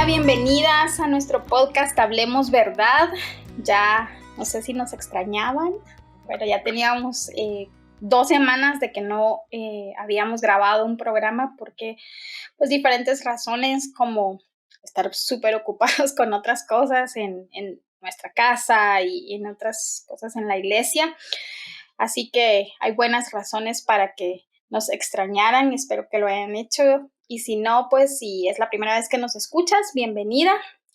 bienvenidas a nuestro podcast Hablemos Verdad. Ya no sé si nos extrañaban, pero ya teníamos 2 semanas de que no habíamos grabado un programa porque pues diferentes razones como estar súper ocupados con otras cosas en nuestra casa y en otras cosas en la iglesia. Así que hay buenas razones para que nos extrañaran, espero que lo hayan hecho. Y si no, pues si es la primera vez que nos escuchas, bienvenida.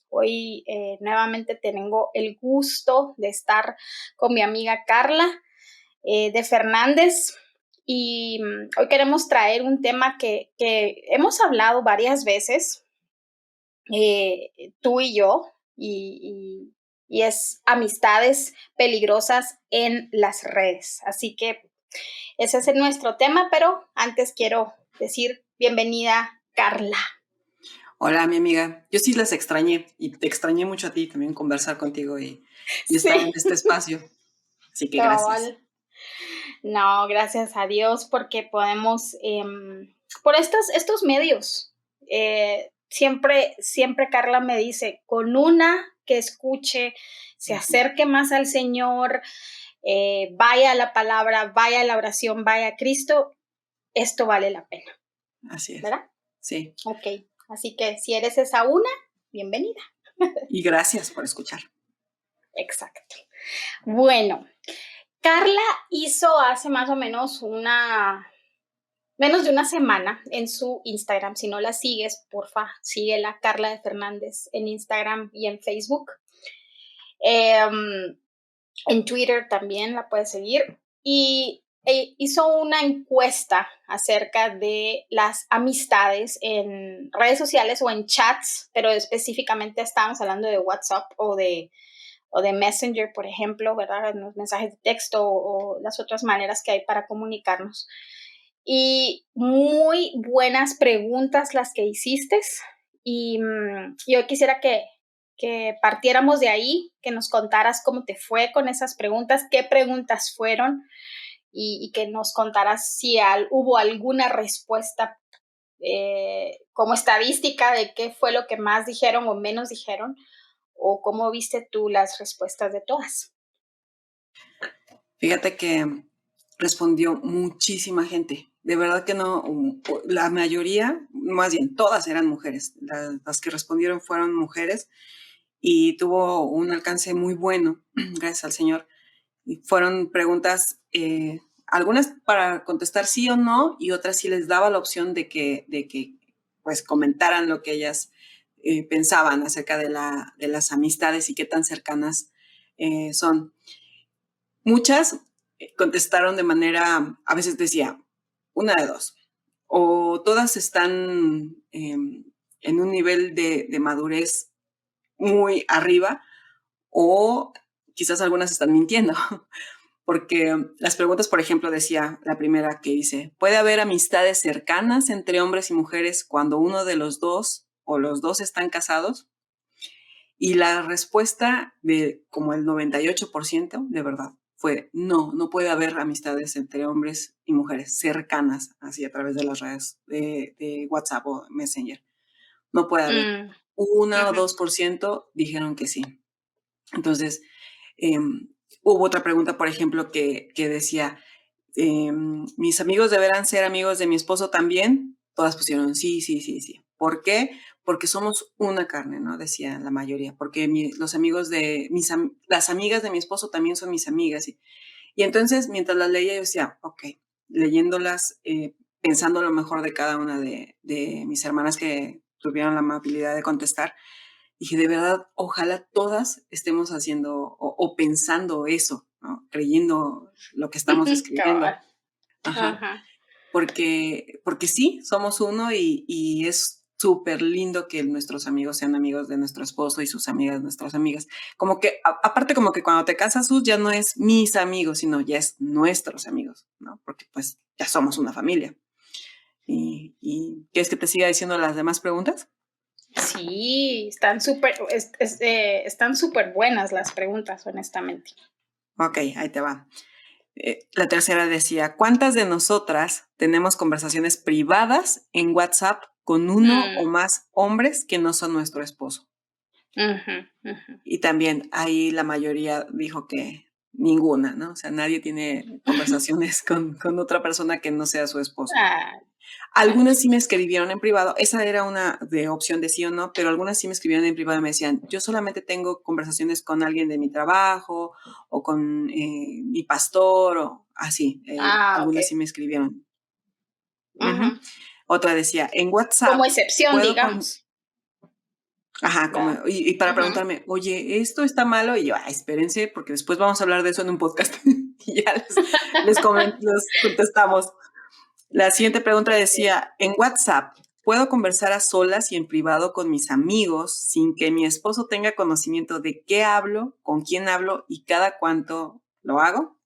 Hoy nuevamente tengo el gusto de estar con mi amiga Carla de Fernández. Y hoy queremos traer un tema que hemos hablado varias veces, tú y yo, y es amistades peligrosas en las redes. Así que ese es nuestro tema, pero antes quiero decir bienvenida, Carla. Hola, mi amiga. Yo sí las extrañé y te extrañé mucho a ti también conversar contigo y estar en este espacio. Así que gracias. No, gracias a Dios porque podemos, por estos medios, siempre Carla me dice, con una que escuche, se acerque más al Señor, vaya a la palabra, vaya a la oración, vaya a Cristo, esto vale la pena. Así es. ¿Verdad? Sí. Ok, así que si eres esa una, bienvenida. Y gracias por escuchar. Exacto. Bueno, Carla hizo hace más o menos menos de una semana en su Instagram. Si no la sigues, porfa, síguela, Carla de Fernández, en Instagram y en Facebook. En Twitter también la puedes seguir. Y hizo una encuesta acerca de las amistades en redes sociales o en chats, pero específicamente estábamos hablando de WhatsApp o de Messenger, por ejemplo, ¿verdad? Los mensajes de texto o las otras maneras que hay para comunicarnos. Y muy buenas preguntas las que hiciste. Y yo quisiera que partiéramos de ahí, que nos contaras cómo te fue con esas preguntas, qué preguntas fueron y que nos contaras si hubo alguna respuesta como estadística de qué fue lo que más dijeron o menos dijeron, o cómo viste tú las respuestas de todas. Fíjate que respondió muchísima gente. De verdad que no, la mayoría, más bien todas eran mujeres. Las que respondieron fueron mujeres y tuvo un alcance muy bueno, gracias al Señor. Y fueron preguntas, algunas para contestar sí o no, y otras sí les daba la opción de que pues comentaran lo que ellas pensaban acerca de las amistades y qué tan cercanas son. Muchas contestaron de manera, a veces decía, una de dos, o todas están en un nivel de madurez muy arriba, o quizás algunas están mintiendo. Porque las preguntas, por ejemplo, decía la primera que dice, ¿puede haber amistades cercanas entre hombres y mujeres cuando uno de los dos o los dos están casados? Y la respuesta de como el 98% de verdad fue no, no puede haber amistades entre hombres y mujeres cercanas, así a través de las redes de WhatsApp o Messenger. No puede haber. 1 o 2% dijeron que sí. Entonces, hubo otra pregunta, por ejemplo, que decía, ¿mis amigos deberán ser amigos de mi esposo también? Todas pusieron sí, sí, sí, sí. ¿Por qué? Porque somos una carne, ¿no? Decía la mayoría. Porque los amigos de las amigas de mi esposo también son mis amigas. Y entonces, mientras las leía, yo decía, ok, leyéndolas, pensando lo mejor de cada una de mis hermanas que tuvieron la amabilidad de contestar, dije, de verdad, ojalá todas estemos haciendo o pensando eso, ¿no? Creyendo lo que estamos escribiendo. Ajá. Porque sí, somos uno y es súper lindo que nuestros amigos sean amigos de nuestro esposo y sus amigas, nuestras amigas. Como que, aparte como que cuando te casas, ya no es mis amigos, sino ya es nuestros amigos, ¿no? Porque pues ya somos una familia. ¿Y quieres que te siga diciendo las demás preguntas? Sí, están súper buenas las preguntas, honestamente. Ok, ahí te va. La tercera decía, ¿cuántas de nosotras tenemos conversaciones privadas en WhatsApp con uno o más hombres que no son nuestro esposo. Y también ahí la mayoría dijo que ninguna, ¿no? O sea, nadie tiene conversaciones con otra persona que no sea su esposo. Algunas sí me escribieron en privado, esa era una de opción de sí o no, pero algunas sí me escribieron en privado y me decían, yo solamente tengo conversaciones con alguien de mi trabajo o con mi pastor o así. Algunas sí me escribieron. Otra decía, en WhatsApp. Como excepción, digamos. Ajá, y para preguntarme, oye, ¿esto está malo? Y yo, espérense, porque después vamos a hablar de eso en un podcast. Y ya les contestamos. La siguiente pregunta decía, en WhatsApp, ¿puedo conversar a solas y en privado con mis amigos sin que mi esposo tenga conocimiento de qué hablo, con quién hablo y cada cuánto lo hago?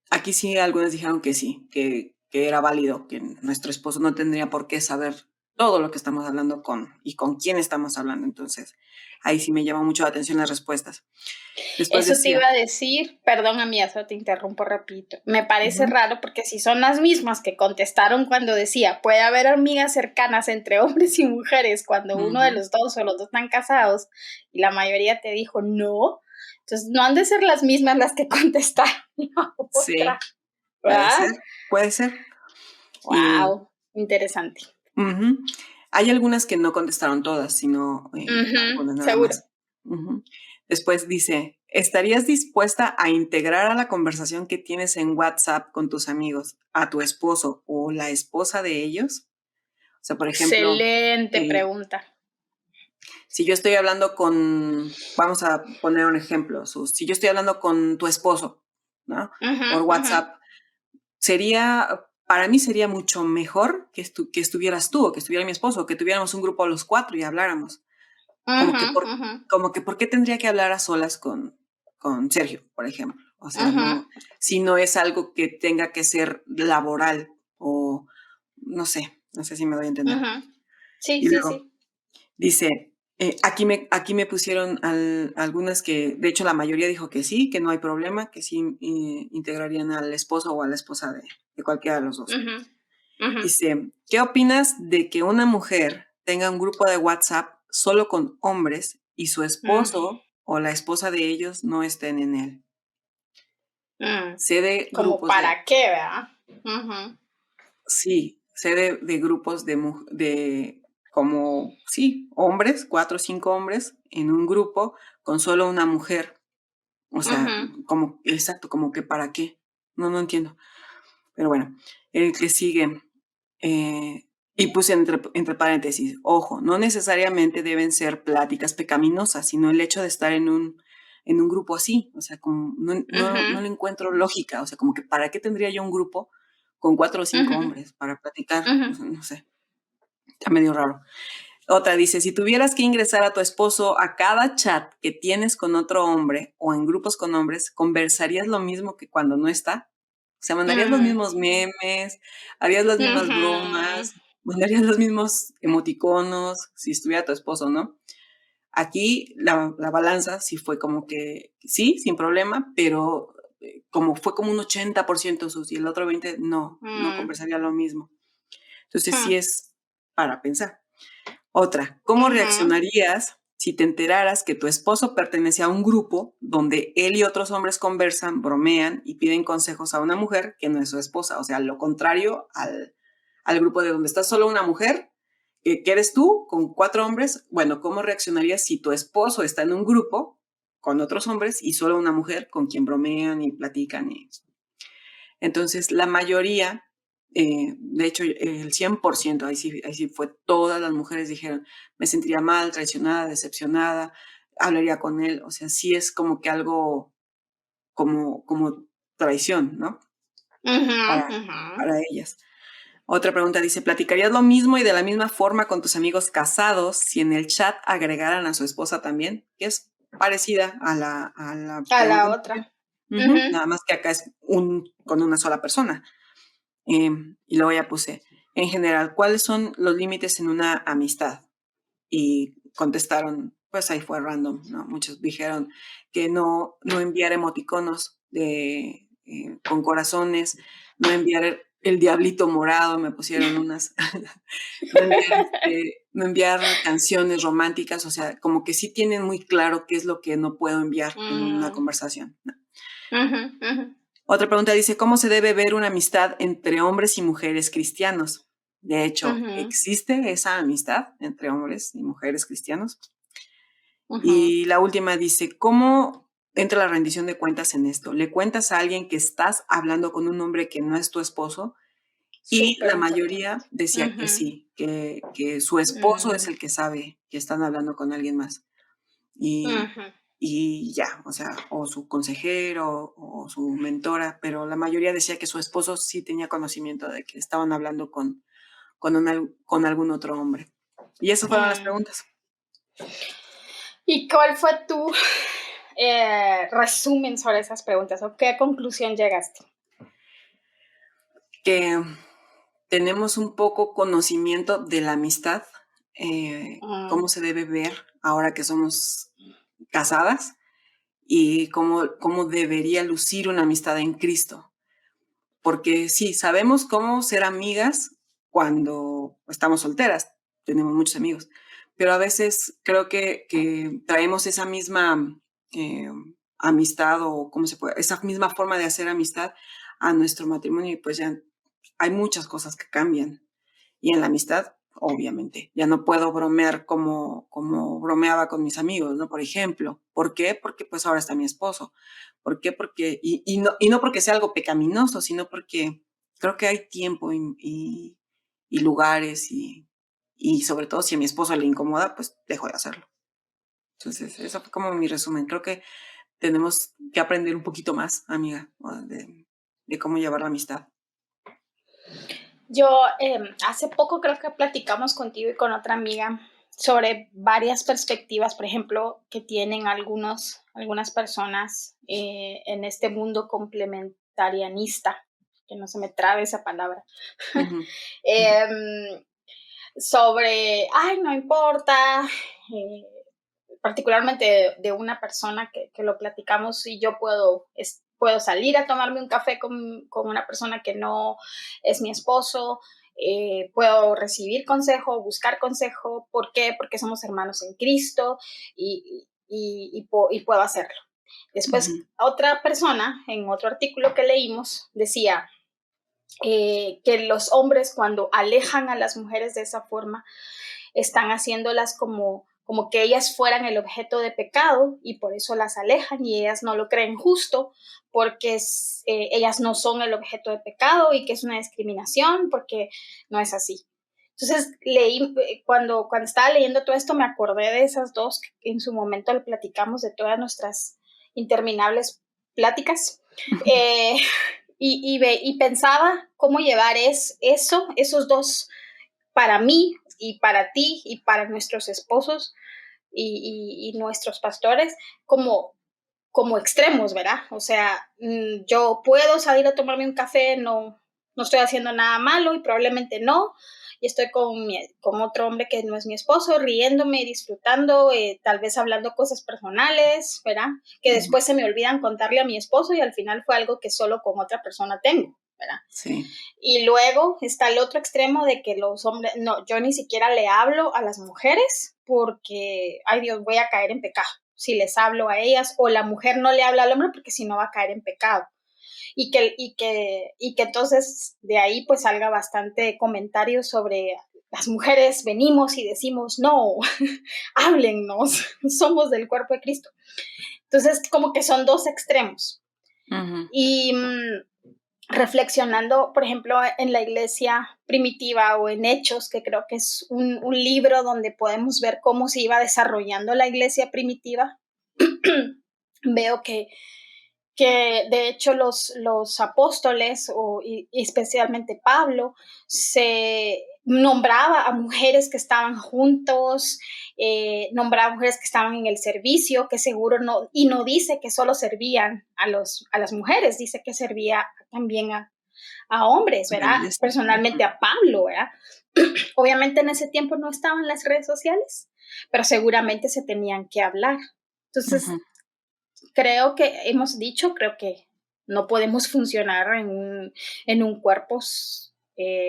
Aquí sí, algunas dijeron que sí, que era válido, que nuestro esposo no tendría por qué saber todo lo que estamos hablando y con quién estamos hablando. Entonces, ahí sí me llama mucho la atención las respuestas. Después eso decía, te iba a decir, perdón, amiga, te interrumpo rapidito. Me parece raro porque si son las mismas que contestaron cuando decía, puede haber amigas cercanas entre hombres y mujeres cuando uno de los dos o los dos están casados y la mayoría te dijo no, entonces no han de ser las mismas las que contestaron la otra. Sí, puede ser. Wow, interesante. Hay algunas que no contestaron todas, sino algunas nada seguro. más. Después dice, ¿estarías dispuesta a integrar a la conversación que tienes en WhatsApp con tus amigos a tu esposo o la esposa de ellos? O sea, por ejemplo... Excelente pregunta. Si yo estoy hablando vamos a poner un ejemplo, si yo estoy hablando con tu esposo, ¿no? Por WhatsApp, para mí sería mucho mejor que estuvieras tú o que estuviera mi esposo, que tuviéramos un grupo los cuatro y habláramos. Como que ¿por qué tendría que hablar a solas con Sergio, por ejemplo? O sea, si no es algo que tenga que ser laboral o no sé si me doy a entender. Sí, y luego, dice, aquí me pusieron algunas que, de hecho la mayoría dijo que sí, que no hay problema, que sí integrarían al esposo o a la esposa de cualquiera de los dos. Dice, ¿qué opinas de que una mujer tenga un grupo de WhatsApp solo con hombres y su esposo o la esposa de ellos no estén en él? Sé de ¿Como grupos para qué, verdad? Sí, sé de grupos de como, sí, hombres, 4 o 5 hombres en un grupo con solo una mujer. O sea, exacto, como que para qué. No entiendo. Pero bueno, el que sigue, y puse entre paréntesis, ojo, no necesariamente deben ser pláticas pecaminosas, sino el hecho de estar en un grupo así. O sea, como no le encuentro lógica. O sea, como que ¿para qué tendría yo un grupo con 4 o 5 hombres para platicar? No sé. Está medio raro. Otra dice, si tuvieras que ingresar a tu esposo a cada chat que tienes con otro hombre o en grupos con hombres, ¿conversarías lo mismo que cuando no está? O sea, ¿mandarías los mismos memes? ¿Harías las mismas bromas? ¿Mandarías los mismos emoticonos si estuviera tu esposo, no? Aquí la balanza sí fue como que sí, sin problema, pero fue como un 80% sus y el otro 20% no conversaría lo mismo. Entonces sí es para pensar. Otra, ¿cómo reaccionarías si te enteraras que tu esposo pertenece a un grupo donde él y otros hombres conversan, bromean y piden consejos a una mujer que no es su esposa? O sea, lo contrario al grupo de donde está solo una mujer, que eres tú con 4 hombres. Bueno, ¿cómo reaccionarías si tu esposo está en un grupo con otros hombres y solo una mujer con quien bromean y platican? Entonces, la mayoría... de hecho, el 100%, ahí sí fue, todas las mujeres dijeron, me sentiría mal, traicionada, decepcionada, hablaría con él. O sea, sí es como que algo como traición, ¿no? Para ellas. Otra pregunta dice, ¿platicarías lo mismo y de la misma forma con tus amigos casados si en el chat agregaran a su esposa también? Que es parecida a la otra. Nada más que acá es con una sola persona. Y luego ya puse, en general, ¿cuáles son los límites en una amistad? Y contestaron, pues ahí fue random, ¿no? Muchos dijeron que no enviar emoticonos con corazones, no enviar el diablito morado, me pusieron unas, no enviar, no enviar canciones románticas, o sea, como que sí tienen muy claro qué es lo que no puedo enviar en una conversación, ¿no? Otra pregunta dice, ¿cómo se debe ver una amistad entre hombres y mujeres cristianos? De hecho, ¿existe esa amistad entre hombres y mujeres cristianos? Y la última dice, ¿cómo entra la rendición de cuentas en esto? ¿Le cuentas a alguien que estás hablando con un hombre que no es tu esposo? Y Súper la importante. mayoría decía que sí, que su esposo es el que sabe que están hablando con alguien más. Y ya, o sea, o su consejero o su mentora, pero la mayoría decía que su esposo sí tenía conocimiento de que estaban hablando con algún otro hombre. Y esas fueron las preguntas. ¿Y cuál fue tu resumen sobre esas preguntas? ¿O qué conclusión llegaste? Que tenemos un poco conocimiento de la amistad, cómo se debe ver ahora que somos casadas y cómo debería lucir una amistad en Cristo. Porque sí, sabemos cómo ser amigas cuando estamos solteras, tenemos muchos amigos, pero a veces creo que traemos esa misma eh, amistad o cómo se puede, esa misma forma de hacer amistad a nuestro matrimonio y pues ya hay muchas cosas que cambian. Y en la amistad, obviamente, ya no puedo bromear como bromeaba con mis amigos, ¿no? Por ejemplo. ¿Por qué? Porque pues ahora está mi esposo. ¿Por qué? Porque, y no porque sea algo pecaminoso, sino porque creo que hay tiempo y lugares y sobre todo si a mi esposo le incomoda, pues dejo de hacerlo. Entonces, eso fue como mi resumen. Creo que tenemos que aprender un poquito más, amiga, de cómo llevar la amistad. Yo hace poco creo que platicamos contigo y con otra amiga sobre varias perspectivas, por ejemplo, que tienen algunas personas en este mundo complementarianista, que no se me trabe esa palabra, sobre, ay, no importa, particularmente de una persona que lo platicamos y yo puedo salir a tomarme un café con una persona que no es mi esposo, puedo recibir consejo, buscar consejo. ¿Por qué? Porque somos hermanos en Cristo y puedo hacerlo. Después, otra persona, en otro artículo que leímos, decía que los hombres cuando alejan a las mujeres de esa forma, están haciéndolas como que ellas fueran el objeto de pecado y por eso las alejan y ellas no lo creen justo porque ellas no son el objeto de pecado y que es una discriminación porque no es así. Entonces cuando estaba leyendo todo esto me acordé de esas dos que en su momento le platicamos de todas nuestras interminables pláticas y pensaba cómo llevar esos dos para mí y para ti y para nuestros esposos y nuestros pastores como extremos, ¿verdad? O sea, yo puedo salir a tomarme un café, no estoy haciendo nada malo y probablemente no, y estoy con otro hombre que no es mi esposo, riéndome, disfrutando, tal vez hablando cosas personales, ¿verdad? Que después se me olvidan contarle a mi esposo y al final fue algo que solo con otra persona tengo, ¿verdad? Sí. Y luego está el otro extremo de que los hombres, no, yo ni siquiera le hablo a las mujeres porque, ay Dios, voy a caer en pecado si les hablo a ellas, o la mujer no le habla al hombre porque si no va a caer en pecado. Y que entonces de ahí pues salga bastante comentarios sobre las mujeres venimos y decimos, no, háblennos, somos del cuerpo de Cristo. Entonces como que son dos extremos. Y reflexionando, por ejemplo, en la iglesia primitiva o en Hechos, que creo que es un libro donde podemos ver cómo se iba desarrollando la iglesia primitiva, veo que de hecho los apóstoles, y especialmente Pablo, se nombraba a mujeres que estaban juntos, nombraba a mujeres que estaban en el servicio, que seguro no, y no dice que solo servían a las mujeres, dice que servía también a hombres, ¿verdad? Personalmente a Pablo, ¿verdad? Obviamente en ese tiempo no estaban las redes sociales, pero seguramente se tenían que hablar. Entonces, creo que No podemos funcionar en un cuerpo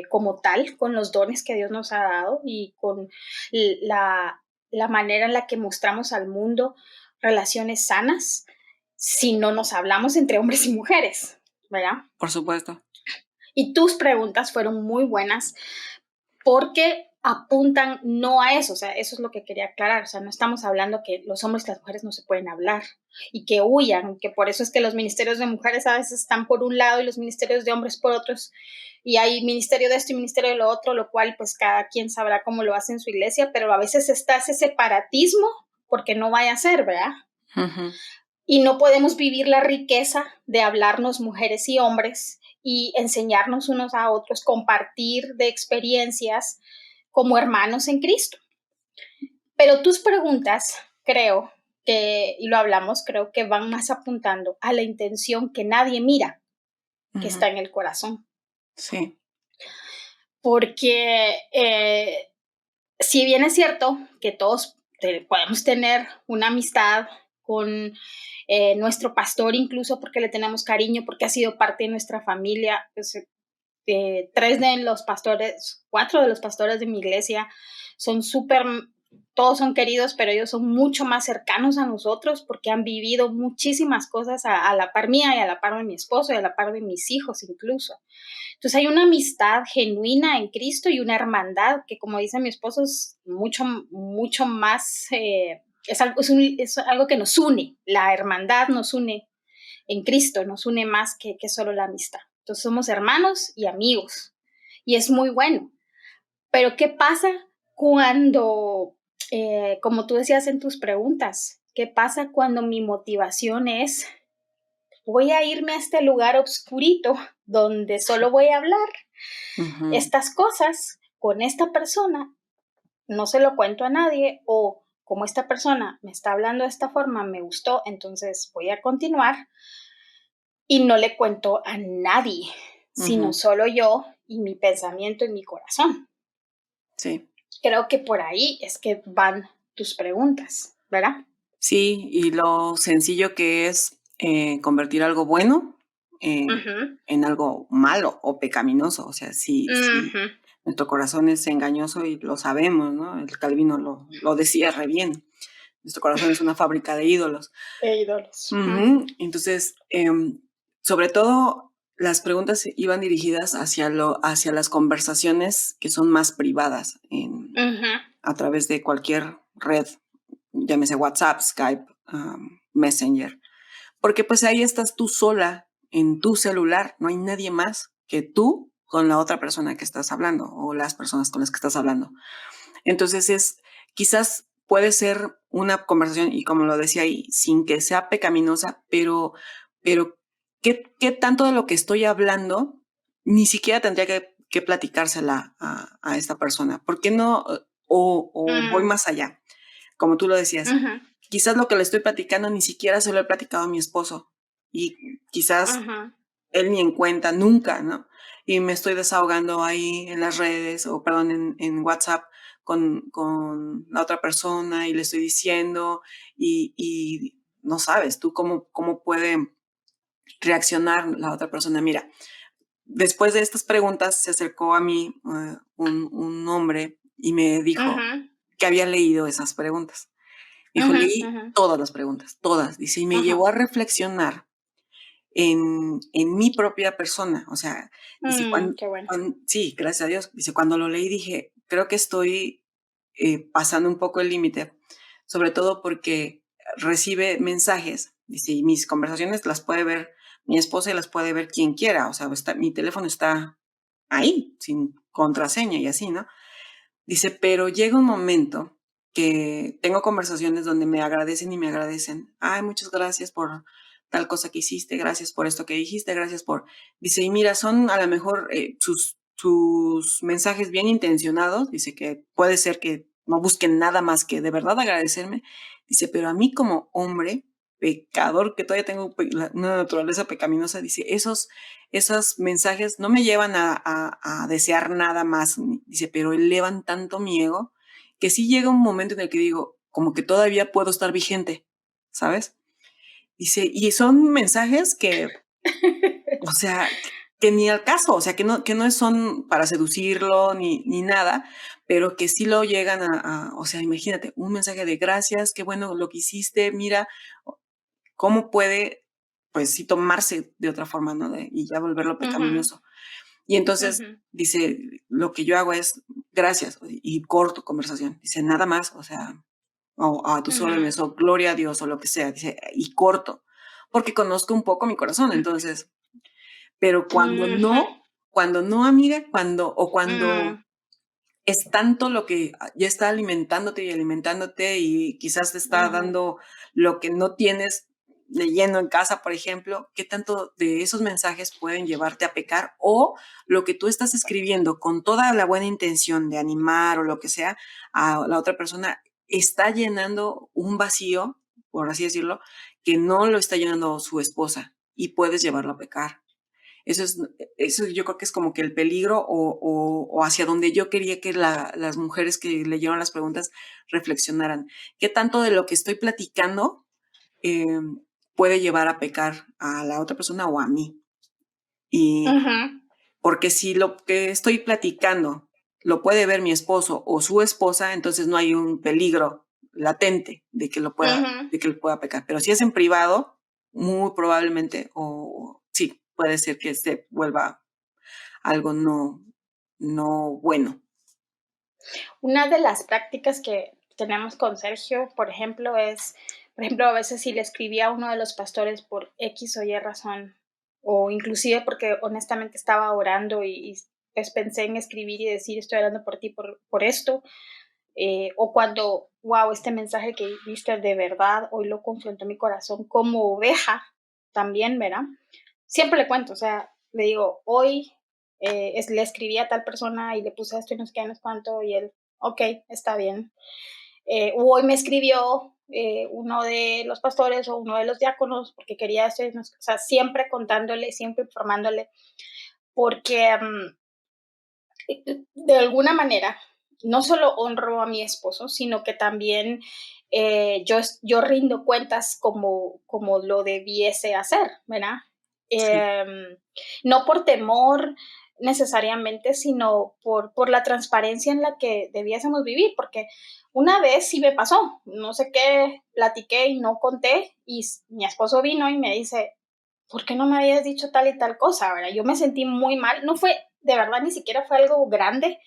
como tal, con los dones que Dios nos ha dado y con la, la manera en la que mostramos al mundo relaciones sanas si no nos hablamos entre hombres y mujeres, ¿verdad? Por supuesto. Y tus preguntas fueron muy buenas porque apuntan no a eso, o sea, eso es lo que quería aclarar, o sea, no estamos hablando que los hombres y las mujeres no se pueden hablar y que huyan, que por eso es que los ministerios de mujeres a veces están por un lado y los ministerios de hombres por otros, y hay ministerio de esto y ministerio de lo otro, lo cual pues cada quien sabrá cómo lo hace en su iglesia, pero a veces está ese separatismo porque no vaya a ser, ¿verdad? Uh-huh. Y no podemos vivir la riqueza de hablarnos mujeres y hombres y enseñarnos unos a otros, compartir de experiencias como hermanos en Cristo. Pero tus preguntas, creo que, y lo hablamos, creo que van más apuntando a la intención que nadie mira, que Uh-huh. está en el corazón. Sí. Porque si bien es cierto que todos podemos tener una amistad con nuestro pastor, incluso porque le tenemos cariño, porque ha sido parte de nuestra familia, pues, 4 de los pastores de mi iglesia son súper, todos son queridos, pero ellos son mucho más cercanos a nosotros porque han vivido muchísimas cosas a la par mía y a la par de mi esposo y a la par de mis hijos incluso. Entonces hay una amistad genuina en Cristo y una hermandad que, como dice mi esposo, es mucho, mucho más, es algo que nos une. La hermandad nos une en Cristo, nos une más que solo la amistad. Entonces somos hermanos y amigos y es muy bueno. Pero ¿qué pasa cuando, como tú decías en tus preguntas, qué pasa cuando mi motivación es voy a irme a este lugar oscurito donde solo voy a hablar Uh-huh. estas cosas con esta persona, no se lo cuento a nadie o como esta persona me está hablando de esta forma, me gustó, entonces voy a continuar y no le cuento a nadie, sino Uh-huh. solo yo y mi pensamiento y mi corazón. Sí. Creo que por ahí es que van tus preguntas, ¿verdad? Sí, y lo sencillo que es convertir algo bueno Uh-huh. en algo malo o pecaminoso. O sea, si Uh-huh. nuestro corazón es engañoso y lo sabemos, ¿no? El Calvino lo decía re bien. Nuestro corazón es una fábrica de ídolos. E ídolos. Uh-huh. Uh-huh. Entonces, sobre todo, las preguntas iban dirigidas hacia las conversaciones que son más privadas Uh-huh. a través de cualquier red, llámese WhatsApp, Skype, Messenger. Porque pues ahí estás tú sola en tu celular, no hay nadie más que tú con la otra persona que estás hablando o las personas con las que estás hablando. Entonces quizás puede ser una conversación, y como lo decía ahí, sin que sea pecaminosa, pero ¿qué tanto de lo que estoy hablando ni siquiera tendría que platicársela a esta persona? ¿Por qué no? O voy más allá, como tú lo decías. Uh-huh. Quizás lo que le estoy platicando ni siquiera se lo he platicado a mi esposo y quizás Uh-huh. él ni en cuenta nunca, ¿no? Y me estoy desahogando ahí en las redes o, perdón, en WhatsApp con la otra persona y le estoy diciendo y no sabes tú cómo puede reaccionar la otra persona. Mira, después de estas preguntas se acercó a mí un hombre y me dijo Uh-huh. que había leído esas preguntas. Dijo, Uh-huh. leí Uh-huh. todas las preguntas, todas. Dice, y me Uh-huh. llevó a reflexionar en mi propia persona. O sea, dice, Qué bueno. sí, gracias a Dios. Dice, cuando lo leí dije, creo que estoy pasando un poco el límite, sobre todo porque recibe mensajes. Dice, y mis conversaciones las puede ver mi esposa y las puede ver quien quiera. O sea, mi teléfono está ahí, sin contraseña y así, ¿no? Dice, pero llega un momento que tengo conversaciones donde me agradecen y me agradecen. Ay, muchas gracias por tal cosa que hiciste, gracias por esto que dijiste, gracias por... Dice, y mira, son a lo mejor sus mensajes bien intencionados. Dice que puede ser que no busquen nada más que de verdad agradecerme. Dice, pero a mí como hombre, pecador, que todavía tengo una naturaleza pecaminosa, dice, esos mensajes no me llevan a desear nada más, dice, pero elevan tanto mi ego que sí llega un momento en el que digo, como que todavía puedo estar vigente, ¿sabes? Dice, y son mensajes que O sea, que ni al caso, o sea, que no son para seducirlo ni nada, pero que sí lo llegan o sea, imagínate, un mensaje de gracias, qué bueno lo que hiciste, mira, cómo puede, pues sí, tomarse de otra forma, ¿no? Y ya volverlo Ujú, pecaminoso. Y entonces ujú, dice, lo que yo hago es gracias y corto conversación. Dice, nada más, o sea, o a tus ujú, órdenes, o gloria a Dios, o lo que sea. Dice, y corto, porque conozco un poco mi corazón. Entonces, pero ujú, cuando no, amiga, cuando mm, es tanto lo que ya está alimentándote y alimentándote y quizás te está ujú, dando lo que no tienes leyendo en casa, por ejemplo, ¿qué tanto de esos mensajes pueden llevarte a pecar? O lo que tú estás escribiendo con toda la buena intención de animar o lo que sea a la otra persona está llenando un vacío, por así decirlo, que no lo está llenando su esposa y puedes llevarlo a pecar. Eso yo creo que es como que el peligro o hacia donde yo quería que las mujeres que leyeron las preguntas reflexionaran. ¿Qué tanto de lo que estoy platicando eh, puede llevar a pecar a la otra persona o a mí? Y ujú, porque si lo que estoy platicando lo puede ver mi esposo o su esposa, entonces no hay un peligro latente ujú. de que él pueda pecar. Pero si es en privado, muy probablemente, o sí, puede ser que se vuelva algo no bueno. Una de las prácticas que tenemos con Sergio, por ejemplo, a veces si le escribía a uno de los pastores por X o Y razón, o inclusive porque honestamente estaba orando y pues pensé en escribir y decir, estoy orando por ti por esto, o cuando, wow, este mensaje que viste de verdad, hoy lo confrontó mi corazón como oveja también, ¿verdad? Siempre le cuento, o sea, le digo, hoy le escribí a tal persona y le puse esto y no sé qué, no sé cuánto, y él, ok, está bien. Hoy me escribió uno de los pastores o uno de los diáconos porque quería esto, y no sé, o sea, siempre contándole, siempre informándole, porque de alguna manera no solo honro a mi esposo, sino que también yo rindo cuentas como lo debiese hacer, ¿verdad? Sí, Em, no por temor necesariamente, sino por la transparencia en la que debiésemos vivir, porque una vez sí me pasó, no sé qué, platiqué y no conté, y mi esposo vino y me dice, ¿por qué no me habías dicho tal y tal cosa? ¿Verdad? Yo me sentí muy mal, no fue, de verdad, ni siquiera fue algo grande,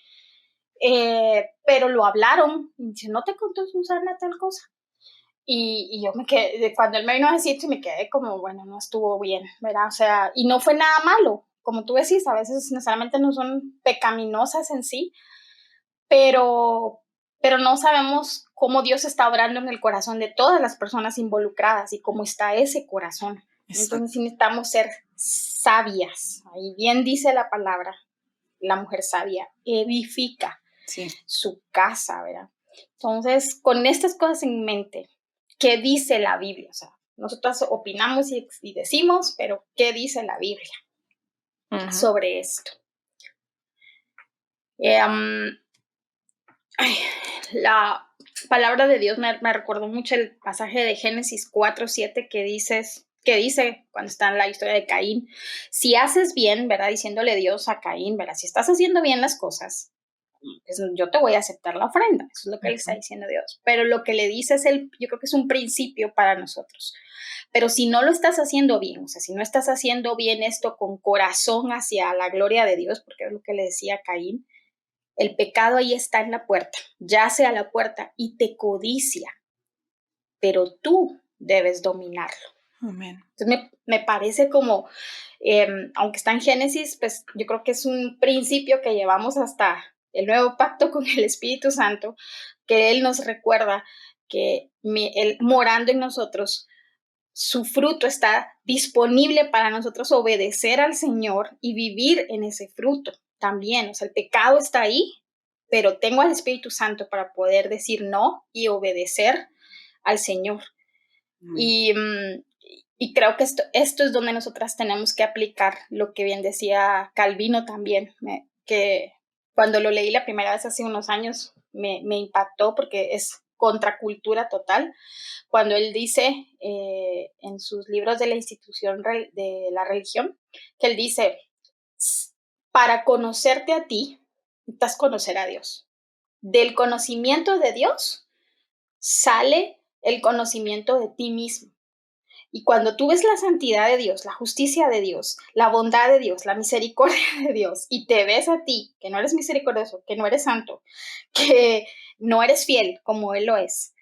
pero lo hablaron, y dice, ¿no te contó Susana tal cosa? Y yo me quedé, cuando él me vino a decir, me quedé como, bueno, no estuvo bien, ¿verdad? O sea, y no fue nada malo, como tú decís, a veces necesariamente no son pecaminosas en sí, pero, pero no sabemos cómo Dios está obrando en el corazón de todas las personas involucradas y cómo está ese corazón. Entonces exacto. sí necesitamos ser sabias. Ahí bien dice la palabra, la mujer sabia edifica Sí, su casa, ¿verdad? Entonces, con estas cosas en mente, ¿qué dice la Biblia? O sea, nosotros opinamos y decimos, pero ¿qué dice la Biblia ujú, sobre esto? Um, ay, la palabra de Dios me recordó mucho el pasaje de Génesis 4:7 que dice cuando está en la historia de Caín, si haces bien, ¿verdad? Diciéndole Dios a Caín, ¿verdad? Si estás haciendo bien las cosas, pues yo te voy a aceptar la ofrenda, eso es lo que le está ujú, diciendo Dios. Pero lo que le dice yo creo que es un principio para nosotros. Pero si no lo estás haciendo bien, o sea, si no estás haciendo bien esto con corazón hacia la gloria de Dios, porque es lo que le decía Caín, el pecado ahí está en la puerta, yace a la puerta y te codicia, pero tú debes dominarlo. amén. Entonces me parece como, aunque está en Génesis, pues yo creo que es un principio que llevamos hasta el nuevo pacto con el Espíritu Santo, que Él nos recuerda que Él morando en nosotros, su fruto está disponible para nosotros obedecer al Señor y vivir en ese fruto también. O sea, el pecado está ahí, pero tengo al Espíritu Santo para poder decir no y obedecer al Señor. Amén. Y, y creo que esto es donde nosotras tenemos que aplicar lo que bien decía Calvino también, que cuando lo leí la primera vez hace unos años me impactó porque es contracultura total, cuando él dice en sus libros de la institución de la religión, que él dice, para conocerte a ti, necesitas conocer a Dios. Del conocimiento de Dios sale el conocimiento de ti mismo. Y cuando tú ves la santidad de Dios, la justicia de Dios, la bondad de Dios, la misericordia de Dios, y te ves a ti, que no eres misericordioso, que no eres santo, que no eres fiel como Él lo es,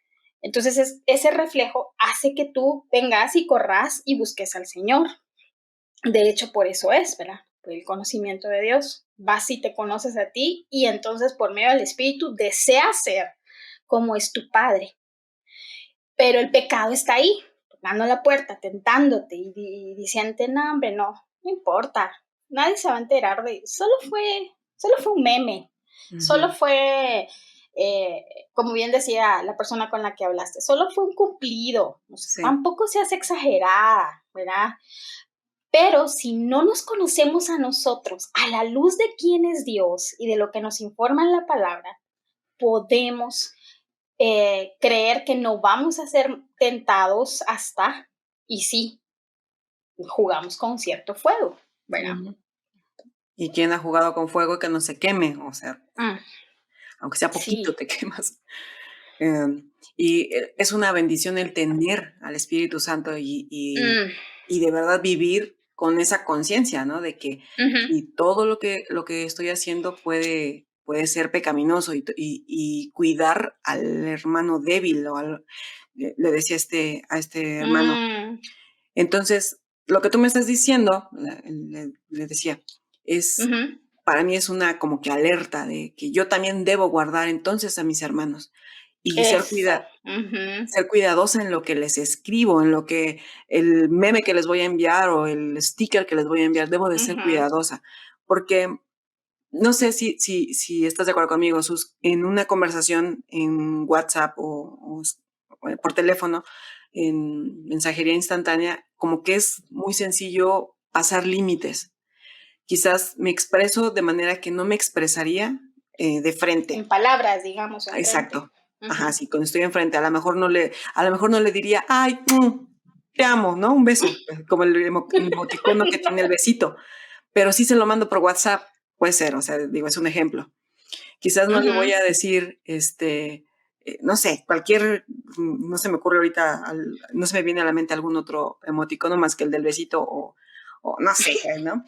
entonces ese reflejo hace que tú vengas y corras y busques al Señor. De hecho, por eso es, ¿verdad? Por el conocimiento de Dios. Vas y te conoces a ti y entonces por medio del Espíritu deseas ser como es tu Padre. Pero el pecado está ahí, tocando la puerta, tentándote y diciendo, no, hombre, no importa, nadie se va a enterar de eso. Solo fue un meme, solo fue, como bien decía la persona con la que hablaste, solo fue un cumplido, o sea, Sí. tampoco seas exagerada, ¿verdad? Pero si no nos conocemos a nosotros a la luz de quién es Dios y de lo que nos informa en la palabra, podemos creer que no vamos a ser tentados hasta, y sí, jugamos con cierto fuego, ¿verdad? Y quien ha jugado con fuego que no se queme, o sea, aunque sea poquito Sí. te quemas. Y es una bendición el tener al Espíritu Santo y de verdad vivir con esa conciencia, ¿no? De que si todo lo que estoy haciendo puede ser pecaminoso y cuidar al hermano débil o le decía a este hermano. Entonces, lo que tú me estás diciendo, le decía, es para mí es una como que alerta de que yo también debo guardar entonces a mis hermanos y ser Eso. cuidadosa en lo que les escribo, en lo que el meme que les voy a enviar o el sticker que les voy a enviar, debo de ser cuidadosa, porque no sé si estás de acuerdo conmigo, Sus, en una conversación en WhatsApp o por teléfono, en mensajería instantánea, como que es muy sencillo pasar límites. Quizás me expreso de manera que no me expresaría de frente. En palabras, digamos, enfrente. Exacto. Ajá, sí, cuando estoy enfrente, a lo mejor no le diría, ay, te amo, ¿no? Un beso, como el emoticono que tiene el besito, pero sí se lo mando por WhatsApp, puede ser, o sea, digo, es un ejemplo. Quizás no le voy a decir, no sé, no se me ocurre ahorita, no se me viene a la mente algún otro emoticono más que el del besito o no sé, ¿no?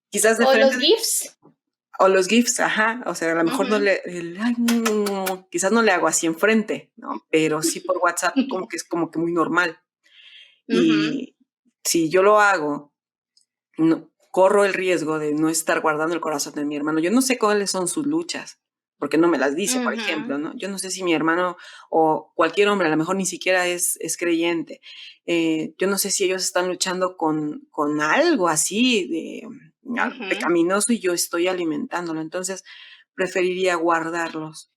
Quizás de O frente. los GIFs. O los GIFs, ajá, o sea, a lo mejor no ay, quizás no le hago así enfrente, ¿no? Pero sí por WhatsApp como que es como que muy normal. Y si yo lo hago, no, corro el riesgo de no estar guardando el corazón de mi hermano. Yo no sé cuáles son sus luchas, porque no me las dice, por ejemplo, ¿no? Yo no sé si mi hermano o cualquier hombre, a lo mejor ni siquiera es creyente. Yo no sé si ellos están luchando con algo así de algo pecaminoso y yo estoy alimentándolo. Entonces, preferiría guardarlos.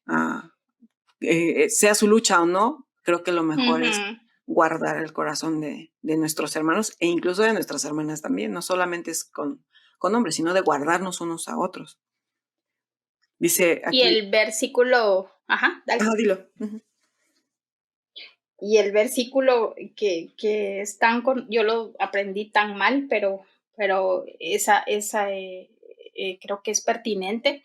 Sea su lucha o no, creo que lo mejor es guardar el corazón de nuestros hermanos e incluso de nuestras hermanas también. No solamente es con hombres, sino de guardarnos unos a otros. Dice Y aquí. el versículo, dale. Dilo. Y el versículo que es tan, yo lo aprendí tan mal, pero esa creo que es pertinente.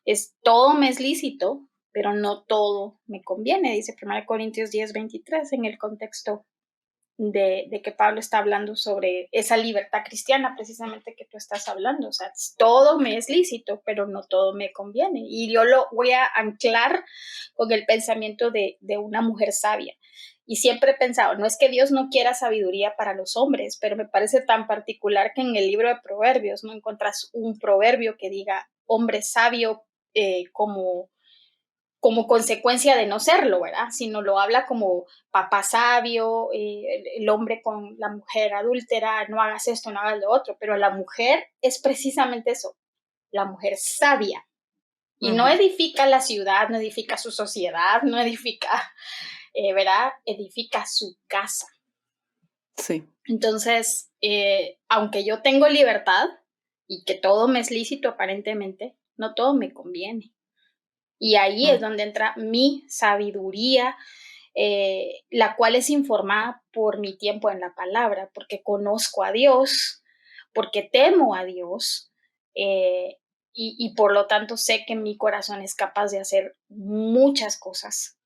Es todo me es lícito, pero no todo me conviene, dice 1 Corintios 10:23 en el contexto de que Pablo está hablando sobre esa libertad cristiana precisamente que tú estás hablando. O sea, todo me es lícito, pero no todo me conviene. Y yo lo voy a anclar con el pensamiento de una mujer sabia. Y siempre he pensado, no es que Dios no quiera sabiduría para los hombres, pero me parece tan particular que en el libro de Proverbios no encuentras un proverbio que diga hombre sabio como consecuencia de no serlo, ¿verdad? Sino lo habla como papá sabio, el hombre con la mujer adúltera, no hagas esto, no hagas lo otro, pero la mujer es precisamente eso, la mujer sabia. Y no edifica la ciudad, no edifica su sociedad, no edifica, ¿verdad? Edifica su casa. Sí. Entonces, aunque yo tengo libertad y que todo me es lícito aparentemente, no todo me conviene. Y ahí es donde entra mi sabiduría, la cual es informada por mi tiempo en la palabra, porque conozco a Dios, porque temo a Dios, eh, y por lo tanto sé que mi corazón es capaz de hacer muchas cosas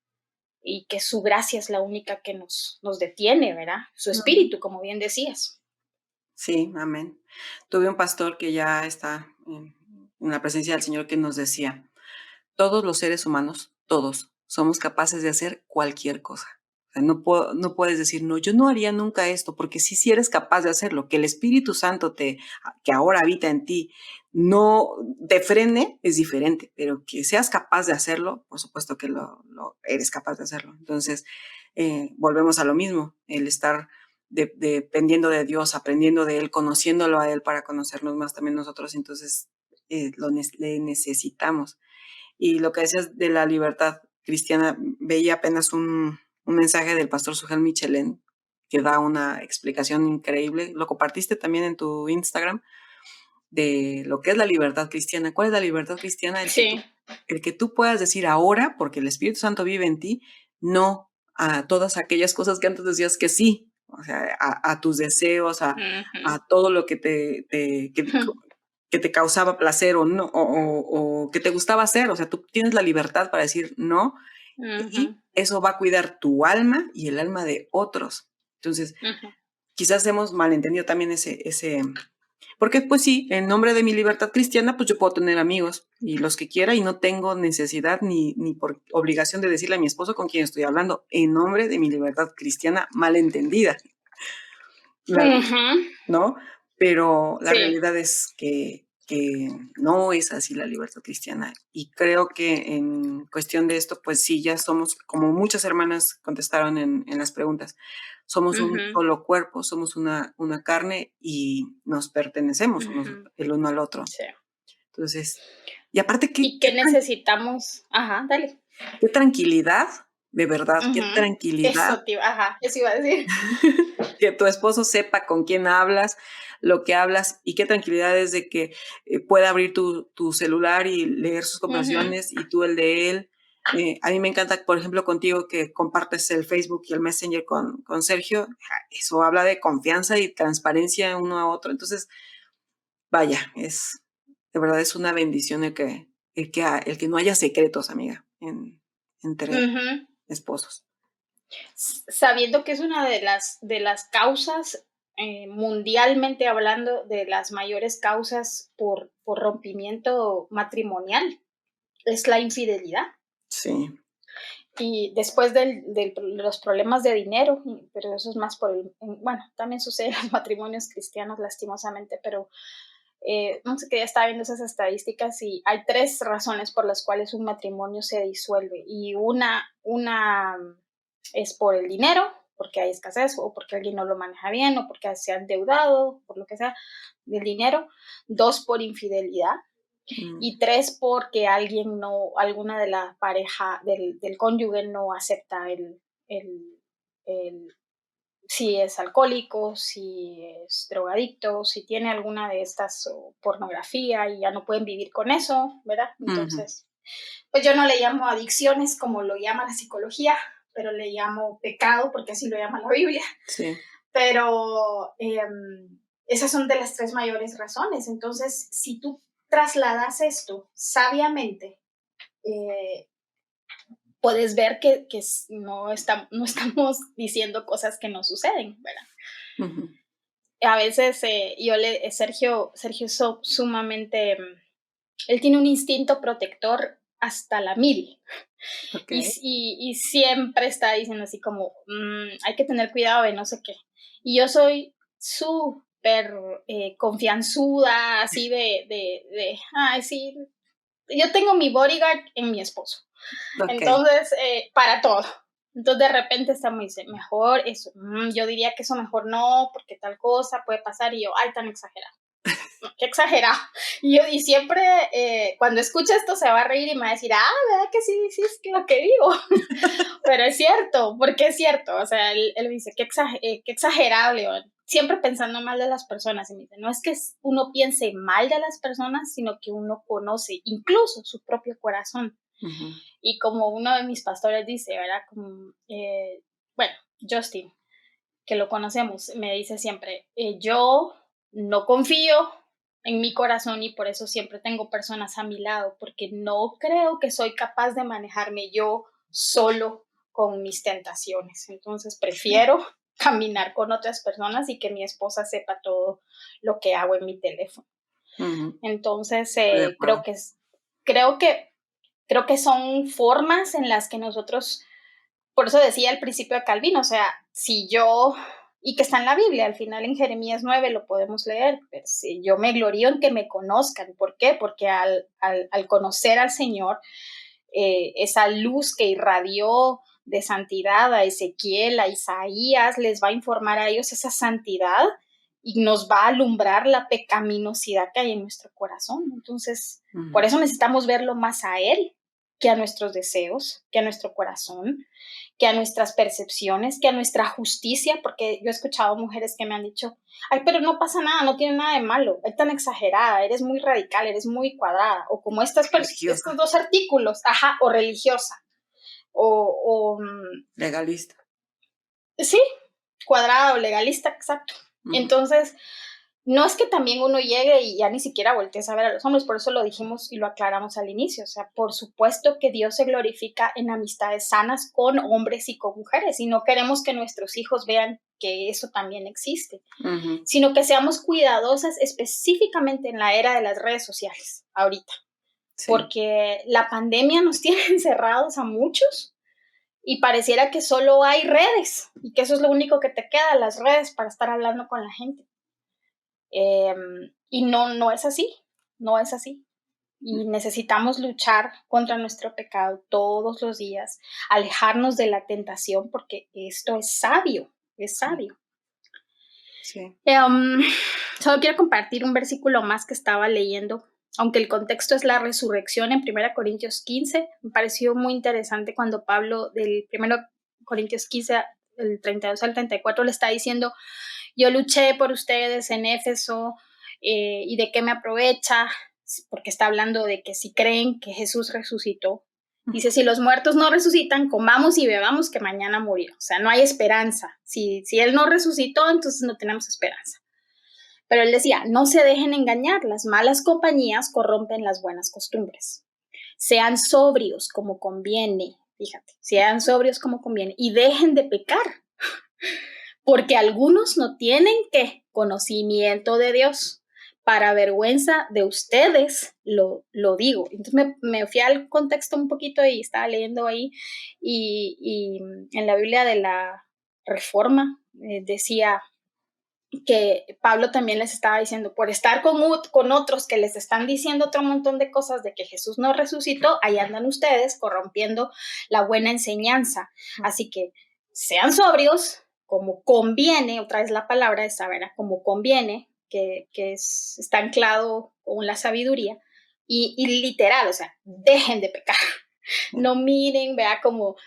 y que su gracia es la única que nos detiene, ¿verdad? Su Ujú. espíritu, como bien decías. Sí, amén. Tuve un pastor que ya está en la presencia del Señor que nos decía, todos los seres humanos, todos, somos capaces de hacer cualquier cosa. O sea, no puedes decir, no, yo no haría nunca esto, porque si eres capaz de hacerlo, que el Espíritu Santo que ahora habita en ti, no te frene, es diferente, pero que seas capaz de hacerlo, por supuesto que lo eres capaz de hacerlo. Entonces, volvemos a lo mismo, el estar dependiendo de Dios, aprendiendo de Él, conociéndolo a Él para conocernos más también nosotros, entonces le necesitamos. Y lo que decías de la libertad cristiana, veía apenas un mensaje del pastor Sujel Michelén que da una explicación increíble. Lo compartiste también en tu Instagram de lo que es la libertad cristiana. ¿Cuál es la libertad cristiana? Sí. El que tú puedas decir ahora, porque el Espíritu Santo vive en ti, no a todas aquellas cosas que antes decías que sí, o sea, a tus deseos, Ujú. a todo lo que que te causaba placer o no, o que te gustaba hacer. O sea, tú tienes la libertad para decir no, Ujú. y eso va a cuidar tu alma y el alma de otros. Entonces, Ujú. quizás hemos malentendido también porque pues sí, en nombre de mi libertad cristiana, pues yo puedo tener amigos y los que quiera y no tengo necesidad ni por obligación de decirle a mi esposo con quien estoy hablando, en nombre de mi libertad cristiana malentendida, Ujú. ¿no? Pero la Sí. realidad es que no es así la libertad cristiana. Y creo que en cuestión de esto, pues sí, ya somos, como muchas hermanas contestaron en las preguntas, somos un Ujú. solo cuerpo, somos una carne y nos pertenecemos Ujú. el uno al otro. Sí. Entonces, y aparte, ¿Y qué necesitamos? Ajá, dale. qué tranquilidad, de verdad, qué Ujú. tranquilidad Eso, tío, ajá, eso iba a decir. que tu esposo sepa con quién hablas, lo que hablas y qué tranquilidad es de que pueda abrir tu celular y leer sus Ujú. conversaciones y tú el de él. A mí me encanta, por ejemplo, contigo que compartes el Facebook y el Messenger con Sergio. Eso habla de confianza y transparencia uno a otro. Entonces, vaya, de verdad es una bendición el que no haya secretos, amiga, entre Ujú. esposos. Sabiendo que es una de las causas, mundialmente hablando, de las mayores causas por rompimiento matrimonial, es la infidelidad. Sí. Y después de los problemas de dinero, pero eso es más bueno, también sucede en los matrimonios cristianos lastimosamente, pero no sé, que ya estaba viendo esas estadísticas y hay 3 razones por las cuales un matrimonio se disuelve y una es por el dinero, porque hay escasez o porque alguien no lo maneja bien o porque se ha endeudado, por lo que sea, del dinero. 2, por infidelidad. Mm, Y 3, porque alguna de la pareja, del cónyuge no acepta el, el si es alcohólico, si es drogadicto, si tiene alguna de estas o pornografía y ya no pueden vivir con eso, ¿verdad? ujú, Entonces, pues yo no le llamo adicciones como lo llama la psicología, pero le llamo pecado porque así lo llama la Biblia. sí. Pero esas son de las 3 mayores razones. Entonces, si tú trasladas esto sabiamente, eh, puedes ver que no estamos diciendo cosas que no suceden, ¿verdad? Ujú. A veces Sergio es sumamente, él tiene un instinto protector hasta la mil Ok. y siempre está diciendo así como, hay que tener cuidado de no sé qué. Y yo soy súper confianzuda, así ay, sí, yo tengo mi bodyguard en mi esposo. Ok. Entonces, para todo. Entonces, de repente estamos dice, mejor eso, yo diría que eso mejor no, porque tal cosa puede pasar, y yo, ay, tan exagerado. No, qué exagerado. Y siempre, cuando escucha esto, se va a reír y me va a decir, ¿verdad que sí dices lo que digo? Pero es cierto, porque es cierto. O sea, él dice, qué exagerado, León. Siempre pensando mal de las personas. Y me dice, no es que uno piense mal de las personas, sino que uno conoce incluso su propio corazón. Ujú. Y como uno de mis pastores dice, ¿verdad? Como, bueno, Justin, que lo conocemos, me dice siempre, yo no confío en mi corazón y por eso siempre tengo personas a mi lado, porque no creo que soy capaz de manejarme yo solo con mis tentaciones. Entonces prefiero caminar con otras personas y que mi esposa sepa todo lo que hago en mi teléfono. Ujú. Entonces De acuerdo. creo que creo que son formas en las que nosotros, por eso decía al principio de Calvino, o sea, si yo, y que está en la Biblia, al final en Jeremías 9 lo podemos leer, pero si yo me glorío en que me conozcan, ¿por qué? Porque al conocer al Señor, esa luz que irradió de santidad a Ezequiel, a Isaías, les va a informar a ellos esa santidad y nos va a alumbrar la pecaminosidad que hay en nuestro corazón. Entonces, por eso necesitamos verlo más a Él que a nuestros deseos, que a nuestro corazón, que a nuestras percepciones, que a nuestra justicia, porque yo he escuchado mujeres que me han dicho, ay, pero no pasa nada, no tiene nada de malo, es tan exagerada, eres muy radical, eres muy cuadrada, o como estos Religiosa, dos artículos, ajá, o religiosa, o legalista. sí, cuadrada o legalista, exacto. Ujú. Entonces, no es que también uno llegue y ya ni siquiera voltees a ver a los hombres, por eso lo dijimos y lo aclaramos al inicio. O sea, por supuesto que Dios se glorifica en amistades sanas con hombres y con mujeres, y no queremos que nuestros hijos vean que eso también existe, Ujú. sino que seamos cuidadosas específicamente en la era de las redes sociales, ahorita, Sí. porque la pandemia nos tiene encerrados a muchos y pareciera que solo hay redes y que eso es lo único que te queda, las redes para estar hablando con la gente. Y no es así, no es así. Y necesitamos luchar contra nuestro pecado todos los días, alejarnos de la tentación porque esto es sabio, es Sí. sabio. Sí. Solo quiero compartir un versículo más que estaba leyendo, aunque el contexto es la resurrección en 1 Corintios 15. Me pareció muy interesante cuando Pablo del 1 Corintios 15, el 32 al 34, le está diciendo, yo luché por ustedes en Éfeso, y de qué me aprovecha, porque está hablando de que si creen que Jesús resucitó, dice, si los muertos no resucitan, comamos y bebamos que mañana morirá. O sea, no hay esperanza. Si Él no resucitó, entonces no tenemos esperanza. Pero Él decía, no se dejen engañar, las malas compañías corrompen las buenas costumbres. Sean sobrios como conviene, fíjate, sean sobrios como conviene y dejen de pecar, porque algunos no tienen ¿qué? Conocimiento de Dios. Para vergüenza de ustedes lo digo. Entonces me fui al contexto un poquito y estaba leyendo ahí y en la Biblia de la Reforma decía que Pablo también les estaba diciendo, por estar con otros que les están diciendo otro montón de cosas de que Jesús no resucitó, ahí andan ustedes corrompiendo la buena enseñanza. Así que sean sobrios, como conviene, otra vez la palabra esa, ¿verdad? Como conviene, está anclado con la sabiduría, y literal, o sea, dejen de pecar. No miren, vea como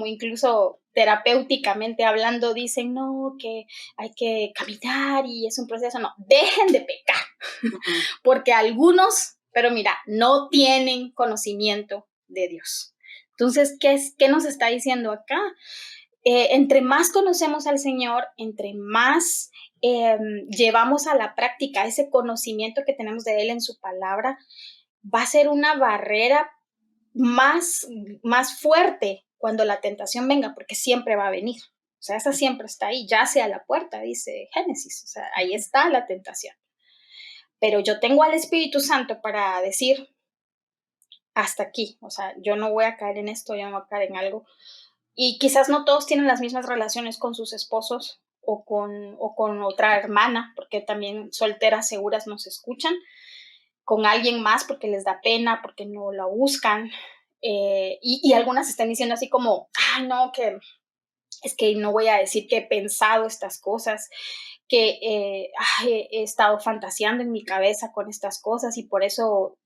incluso terapéuticamente hablando dicen, no, que hay que caminar y es un proceso, no, dejen de pecar, Ujú. porque algunos, pero mira, no tienen conocimiento de Dios. Entonces, ¿qué nos está diciendo acá? Entre más conocemos al Señor, entre más llevamos a la práctica ese conocimiento que tenemos de Él en su palabra, va a ser una barrera más, más fuerte cuando la tentación venga, porque siempre va a venir. O sea, esa siempre está ahí, yace a la puerta, dice Génesis. O sea, ahí está la tentación. Pero yo tengo al Espíritu Santo para decir, hasta aquí. O sea, yo no voy a caer en esto, yo no voy a caer en algo. Y quizás no todos tienen las mismas relaciones con sus esposos o con otra hermana, porque también solteras seguras nos escuchan, con alguien más porque les da pena, porque no la buscan. Y algunas están diciendo así como, ay, no, que es que no voy a decir que he pensado estas cosas, que he estado fantaseando en mi cabeza con estas cosas y por eso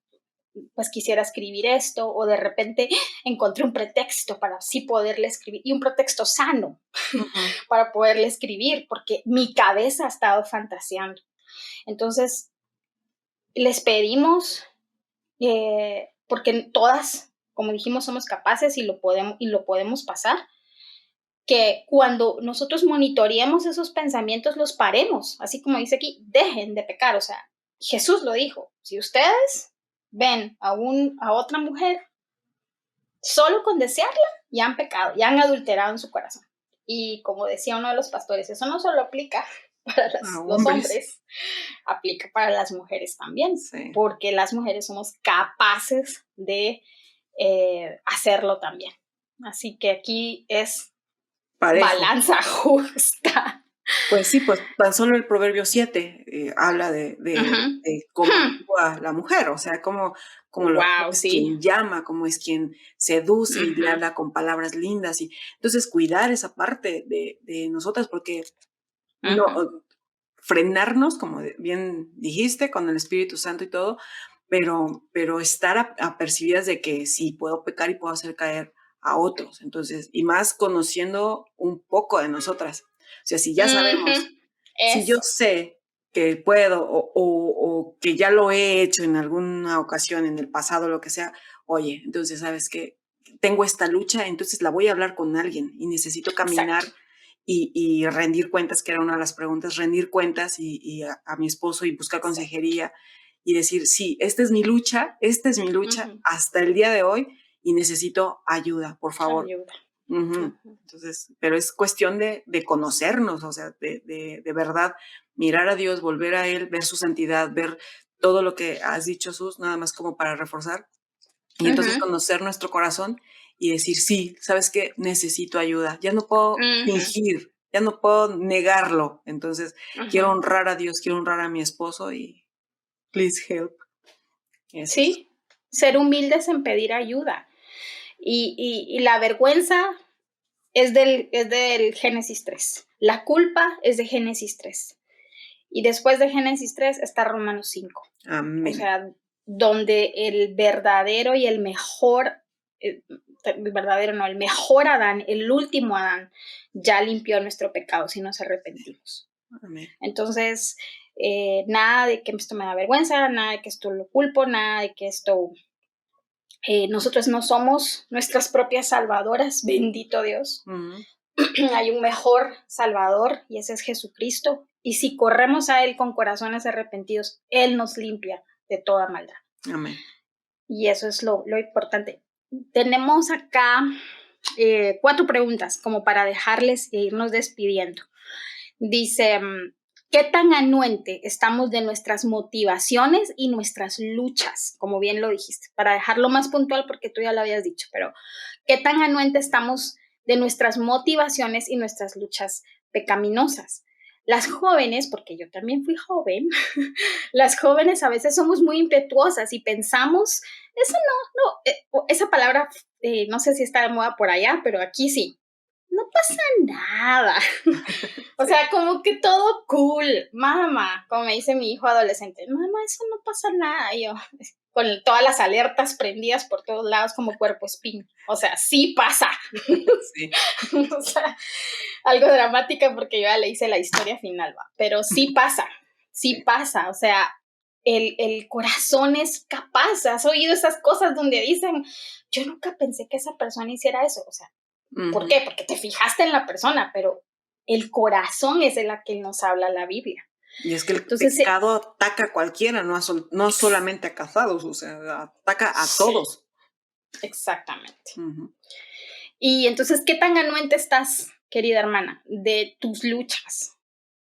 pues quisiera escribir esto, o de repente encontré un pretexto para así poderle escribir, y un pretexto sano Ujú. para poderle escribir, porque mi cabeza ha estado fantaseando. Entonces, les pedimos porque todas como dijimos, somos capaces y lo podemos pasar, que cuando nosotros monitoreemos esos pensamientos, los paremos, así como dice aquí, dejen de pecar. O sea, Jesús lo dijo, si ustedes ven a otra mujer solo con desearla, ya han pecado, ya han adulterado en su corazón. Y como decía uno de los pastores, eso no solo aplica para los hombres, aplica para las mujeres también, sí, porque las mujeres somos capaces de hacerlo también. Así que aquí es parejo, balanza justa. Pues sí, pues tan solo el Proverbio 7 habla de cómo actúa la mujer, o sea, cómo es quien llama, cómo es quien seduce y le habla con palabras lindas. Y entonces cuidar esa parte de nosotras, porque no frenarnos, como bien dijiste, con el Espíritu Santo y todo, pero estar apercibidas de que sí, puedo pecar y puedo hacer caer a otros. Entonces, y más conociendo un poco de nosotras. O sea, si ya sabemos, si yo sé que puedo o que ya lo he hecho en alguna ocasión, en el pasado, lo que sea, oye, entonces, ¿sabes qué? Tengo esta lucha, entonces la voy a hablar con alguien y necesito caminar y rendir cuentas, que era una de las preguntas, rendir cuentas y a mi esposo y buscar consejería y decir, sí, esta es mi lucha hasta el día de hoy y necesito ayuda, por favor. Ayuda. Entonces, pero es cuestión de conocernos, o sea, de verdad mirar a Dios, volver a Él, ver su santidad, ver todo lo que has dicho, Sus, nada más como para reforzar. Y entonces conocer nuestro corazón y decir, sí, ¿sabes qué? Necesito ayuda. Ya no puedo fingir, ya no puedo negarlo. Entonces, quiero honrar a Dios, quiero honrar a mi esposo y please help. Eso sí, ser humildes en pedir ayuda. Y la vergüenza es del Génesis 3. La culpa es de Génesis 3. Y después de Génesis 3 está Romanos 5. Amén. O sea, donde el verdadero y el mejor Adán, el último Adán, ya limpió nuestro pecado si nos arrepentimos. Amén. Entonces, nada de que esto me da vergüenza, nada de que esto lo culpo, nada de que esto... nosotros no somos nuestras propias salvadoras, bendito Dios. Hay un mejor Salvador y ese es Jesucristo. Y si corremos a Él con corazones arrepentidos, Él nos limpia de toda maldad. Amén. Y eso es lo importante. Tenemos acá 4 preguntas como para dejarles e irnos despidiendo. Dice, ¿qué tan anuente estamos de nuestras motivaciones y nuestras luchas? Como bien lo dijiste, para dejarlo más puntual porque tú ya lo habías dicho, pero ¿qué tan anuente estamos de nuestras motivaciones y nuestras luchas pecaminosas? Las jóvenes, porque yo también fui joven, las jóvenes a veces somos muy impetuosas y pensamos, eso esa palabra no sé si está de moda por allá, pero aquí sí, no pasa nada. O sea, como que todo cool. Mamá, como me dice mi hijo adolescente, mamá, eso no pasa nada. Y yo, con todas las alertas prendidas por todos lados como cuerpo espín. O sea, sí pasa. Sí. O sea, algo dramática porque yo ya le hice la historia final, ¿va? Pero sí pasa, sí pasa. O sea, el corazón es capaz. ¿Has oído esas cosas donde dicen, yo nunca pensé que esa persona hiciera eso? O sea, ¿por qué? Porque te fijaste en la persona, pero el corazón es de la que nos habla la Biblia. Y es que el pecado ataca a cualquiera, no solamente a casados, o sea, ataca a todos. Exactamente. Y entonces, ¿qué tan anuente estás, querida hermana, de tus luchas?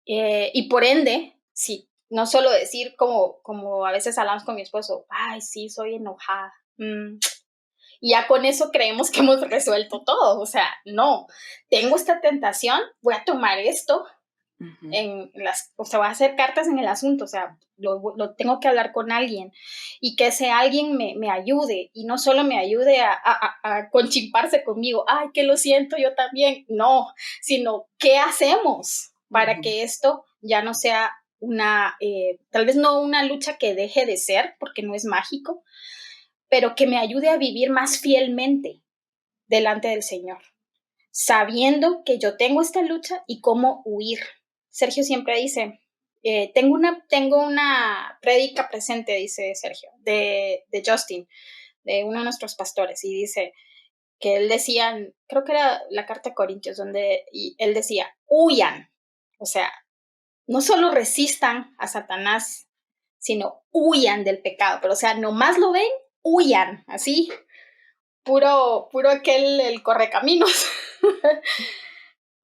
Y por ende, sí, no solo decir como a veces hablamos con mi esposo, ay, sí, soy enojada. Y ya con eso creemos que hemos resuelto todo. O sea, no, tengo esta tentación, voy a tomar esto, o sea, voy a hacer cartas en el asunto, o sea, lo tengo que hablar con alguien y que ese alguien me ayude y no solo me ayude a conchimparse conmigo, ay, que lo siento, yo también, no, sino ¿qué hacemos para que esto ya no sea tal vez no una lucha que deje de ser, porque no es mágico, pero que me ayude a vivir más fielmente delante del Señor, sabiendo que yo tengo esta lucha y cómo huir. Sergio siempre dice, tengo una prédica presente, dice Sergio, de Justin, de uno de nuestros pastores, y dice que él decía, creo que era la carta de Corintios, donde él decía, huyan, o sea, no solo resistan a Satanás, sino huyan del pecado, pero o sea, nomás lo ven, huyan, así, puro aquel, el correcaminos,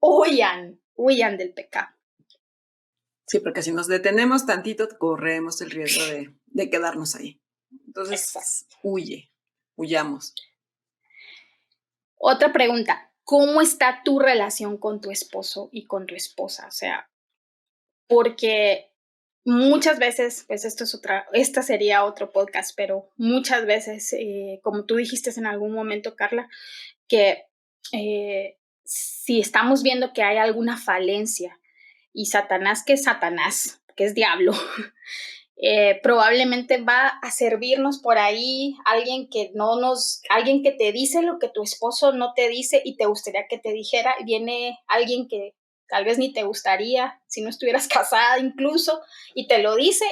huyan del pecado. Sí, porque si nos detenemos tantito, corremos el riesgo de quedarnos ahí. Entonces, huyamos. Otra pregunta, ¿cómo está tu relación con tu esposo y con tu esposa? O sea, porque muchas veces, pues esta sería otro podcast, pero muchas veces, como tú dijiste en algún momento, Carla, que si estamos viendo que hay alguna falencia y Satanás, que es diablo, probablemente va a servirnos por ahí alguien que te dice lo que tu esposo no te dice y te gustaría que te dijera, y viene alguien que tal vez ni te gustaría si no estuvieras casada incluso, y te lo dice,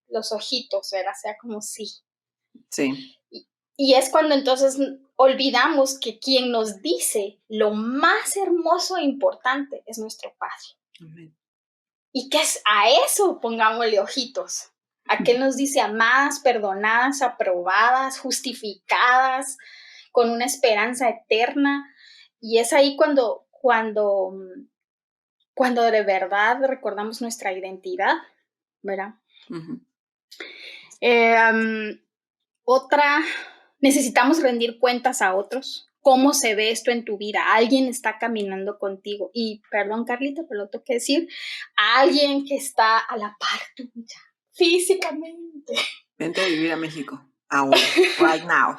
los ojitos, ¿verdad? O sea, como sí. Sí. Y es cuando entonces olvidamos que quien nos dice lo más hermoso e importante es nuestro Padre. Amén. Y que es a eso pongámosle ojitos. A que Él nos dice amadas, perdonadas, aprobadas, justificadas, con una esperanza eterna. Y es ahí cuando de verdad recordamos nuestra identidad, ¿verdad? Uh-huh. Otra, necesitamos rendir cuentas a otros. ¿Cómo se ve esto en tu vida? Alguien está caminando contigo. Y perdón, Carlita, pero lo tengo que decir, alguien que está a la par tuya, físicamente. Vente a vivir a México. Ahora, right now.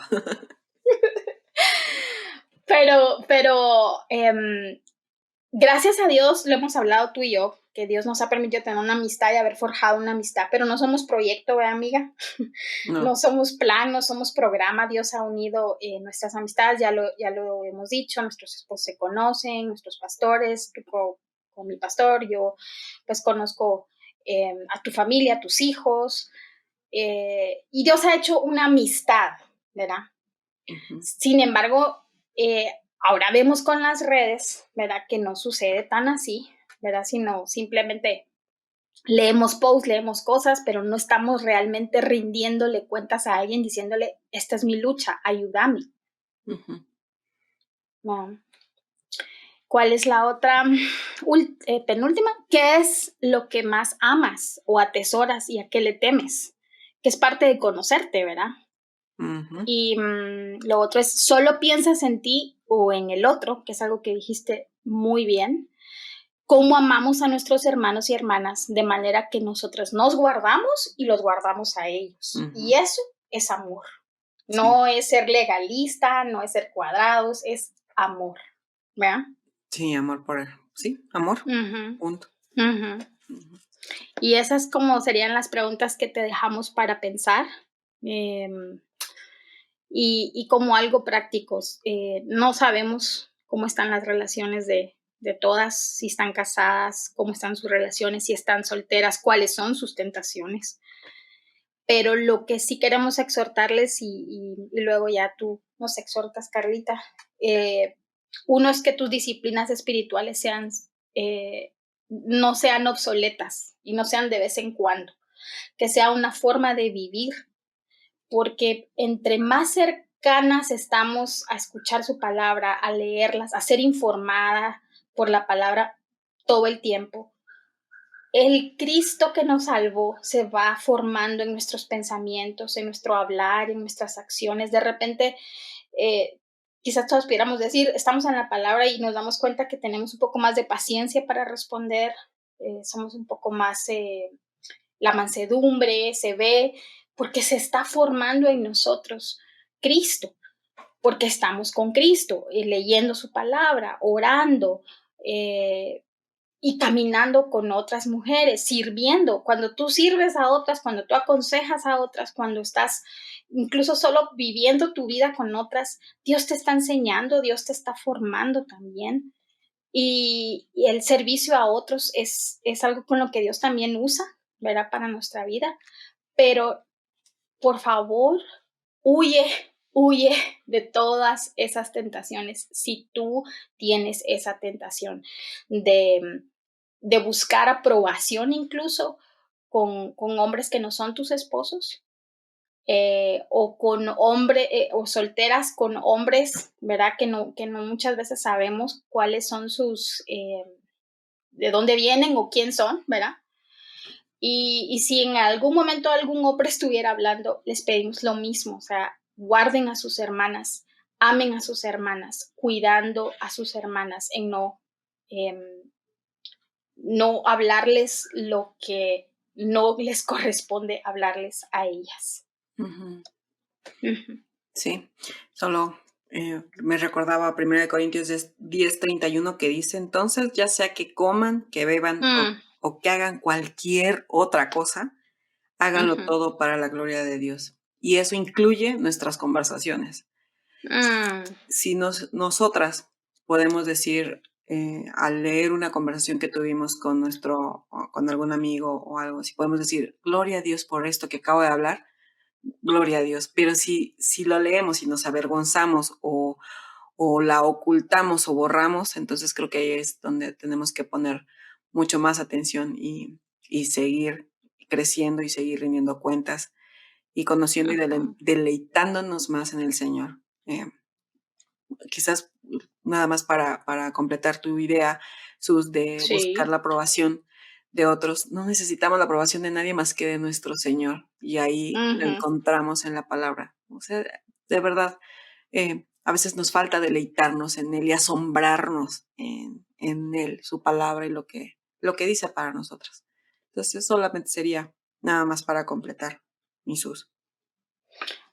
Pero gracias a Dios lo hemos hablado tú y yo, que Dios nos ha permitido tener una amistad y haber forjado una amistad, pero no somos proyecto, ¿verdad, amiga? No somos plan, no somos programa. Dios ha unido nuestras amistades, ya lo hemos dicho, nuestros esposos se conocen, nuestros pastores, con mi pastor, yo pues conozco a tu familia, a tus hijos, y Dios ha hecho una amistad, ¿verdad? Uh-huh. Sin embargo, ahora vemos con las redes, ¿verdad? Que no sucede tan así, ¿verdad? Sino simplemente leemos posts, leemos cosas, pero no estamos realmente rindiéndole cuentas a alguien, diciéndole, esta es mi lucha, ayúdame. Uh-huh. No. ¿Cuál es la otra penúltima? ¿Qué es lo que más amas o atesoras y a qué le temes? Que es parte de conocerte, ¿verdad? Uh-huh. Y lo otro es, ¿solo piensas en ti o en el otro? Que es algo que dijiste muy bien. ¿Cómo amamos a nuestros hermanos y hermanas de manera que nosotros nos guardamos y los guardamos a ellos? Uh-huh. Y eso es amor. No es ser legalista, no es ser cuadrados, es amor, ¿verdad? Sí, amor por él. Sí, amor. Uh-huh. Punto. Uh-huh. Uh-huh. Y esas como serían las preguntas que te dejamos para pensar. Y como algo prácticos, no sabemos cómo están las relaciones de todas, si están casadas, cómo están sus relaciones, si están solteras, cuáles son sus tentaciones. Pero lo que sí queremos exhortarles, y luego ya tú nos exhortas, Carlita, uno es que tus disciplinas espirituales no sean obsoletas y no sean de vez en cuando, que sea una forma de vivir, porque entre más cercanas estamos a escuchar su palabra, a leerlas, a ser informada por la palabra todo el tiempo, el Cristo que nos salvó se va formando en nuestros pensamientos, en nuestro hablar, en nuestras acciones. De repente, quizás todos pudiéramos decir, estamos en la palabra y nos damos cuenta que tenemos un poco más de paciencia para responder, somos un poco más, la mansedumbre se ve, porque se está formando en nosotros Cristo, porque estamos con Cristo, leyendo su palabra, orando, y caminando con otras mujeres, sirviendo. Cuando tú sirves a otras, cuando tú aconsejas a otras, cuando estás incluso solo viviendo tu vida con otras, Dios te está enseñando, Dios te está formando también. Y el servicio a otros es algo con lo que Dios también usa, ¿verdad? Para nuestra vida. Pero, por favor, huye, huye de todas esas tentaciones. Si tú tienes esa tentación de, de buscar aprobación incluso con hombres que no son tus esposos, o con hombre, o solteras con hombres, ¿verdad? Que no muchas veces sabemos cuáles son sus, de dónde vienen o quién son, ¿verdad? Y si en algún momento algún hombre estuviera hablando, les pedimos lo mismo, o sea, guarden a sus hermanas, amen a sus hermanas, cuidando a sus hermanas, en em, no hablarles lo que no les corresponde hablarles a ellas. Ujú. Ujú. Sí, solo me recordaba 1 Corintios 10:31 que dice, entonces, ya sea que coman, que beban Mm, o que hagan cualquier otra cosa, háganlo ujú, todo para la gloria de Dios. Y eso incluye nuestras conversaciones. mm, Si nosotras podemos decir, al leer una conversación que tuvimos con algún amigo o algo, si podemos decir, gloria a Dios por esto que acabo de hablar, gloria a Dios. Pero si lo leemos y nos avergonzamos o la ocultamos o borramos, entonces creo que ahí es donde tenemos que poner mucho más atención y seguir creciendo y seguir rindiendo cuentas y conociendo y ujú. deleitándonos más en el Señor. Quizás nada más para completar tu idea, Sus, de buscar Sí, la aprobación de otros. No necesitamos la aprobación de nadie más que de nuestro Señor. Y ahí lo ujú, encontramos en la palabra. O sea, de verdad, a veces nos falta deleitarnos en Él y asombrarnos en Él, su palabra y lo que dice para nosotros. Entonces, solamente sería nada más para completar, Jesús.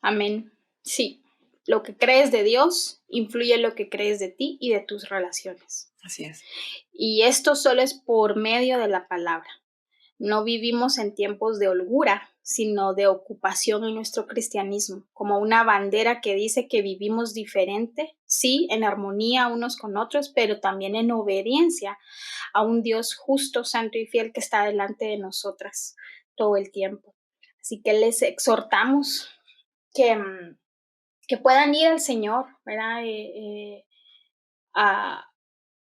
amén. Sí, lo que crees de Dios influye en lo que crees de ti y de tus relaciones. Así es. Y esto solo es por medio de la palabra. No vivimos en tiempos de holgura, sino de ocupación en nuestro cristianismo, como una bandera que dice que vivimos diferente, sí, en armonía unos con otros, pero también en obediencia a un Dios justo, santo y fiel que está delante de nosotras todo el tiempo. Así que les exhortamos que, que puedan ir al Señor, ¿verdad? A,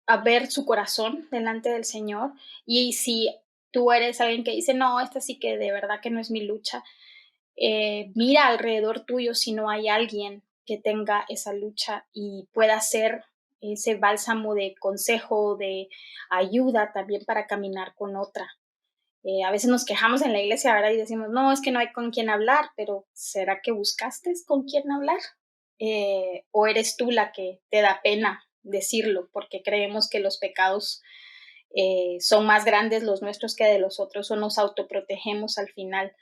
a ver su corazón delante del Señor. Y si tú eres alguien que dice, no, esta sí que de verdad que no es mi lucha, mira alrededor tuyo si no hay alguien que tenga esa lucha y pueda ser ese bálsamo de consejo, de ayuda también para caminar con otra. A veces nos quejamos en la iglesia, ¿verdad? Y decimos, no, es que no hay con quién hablar, pero ¿será que buscaste con quién hablar? ¿O eres tú la que te da pena decirlo porque creemos que los pecados son más grandes los nuestros que de los otros o nos autoprotegemos al final?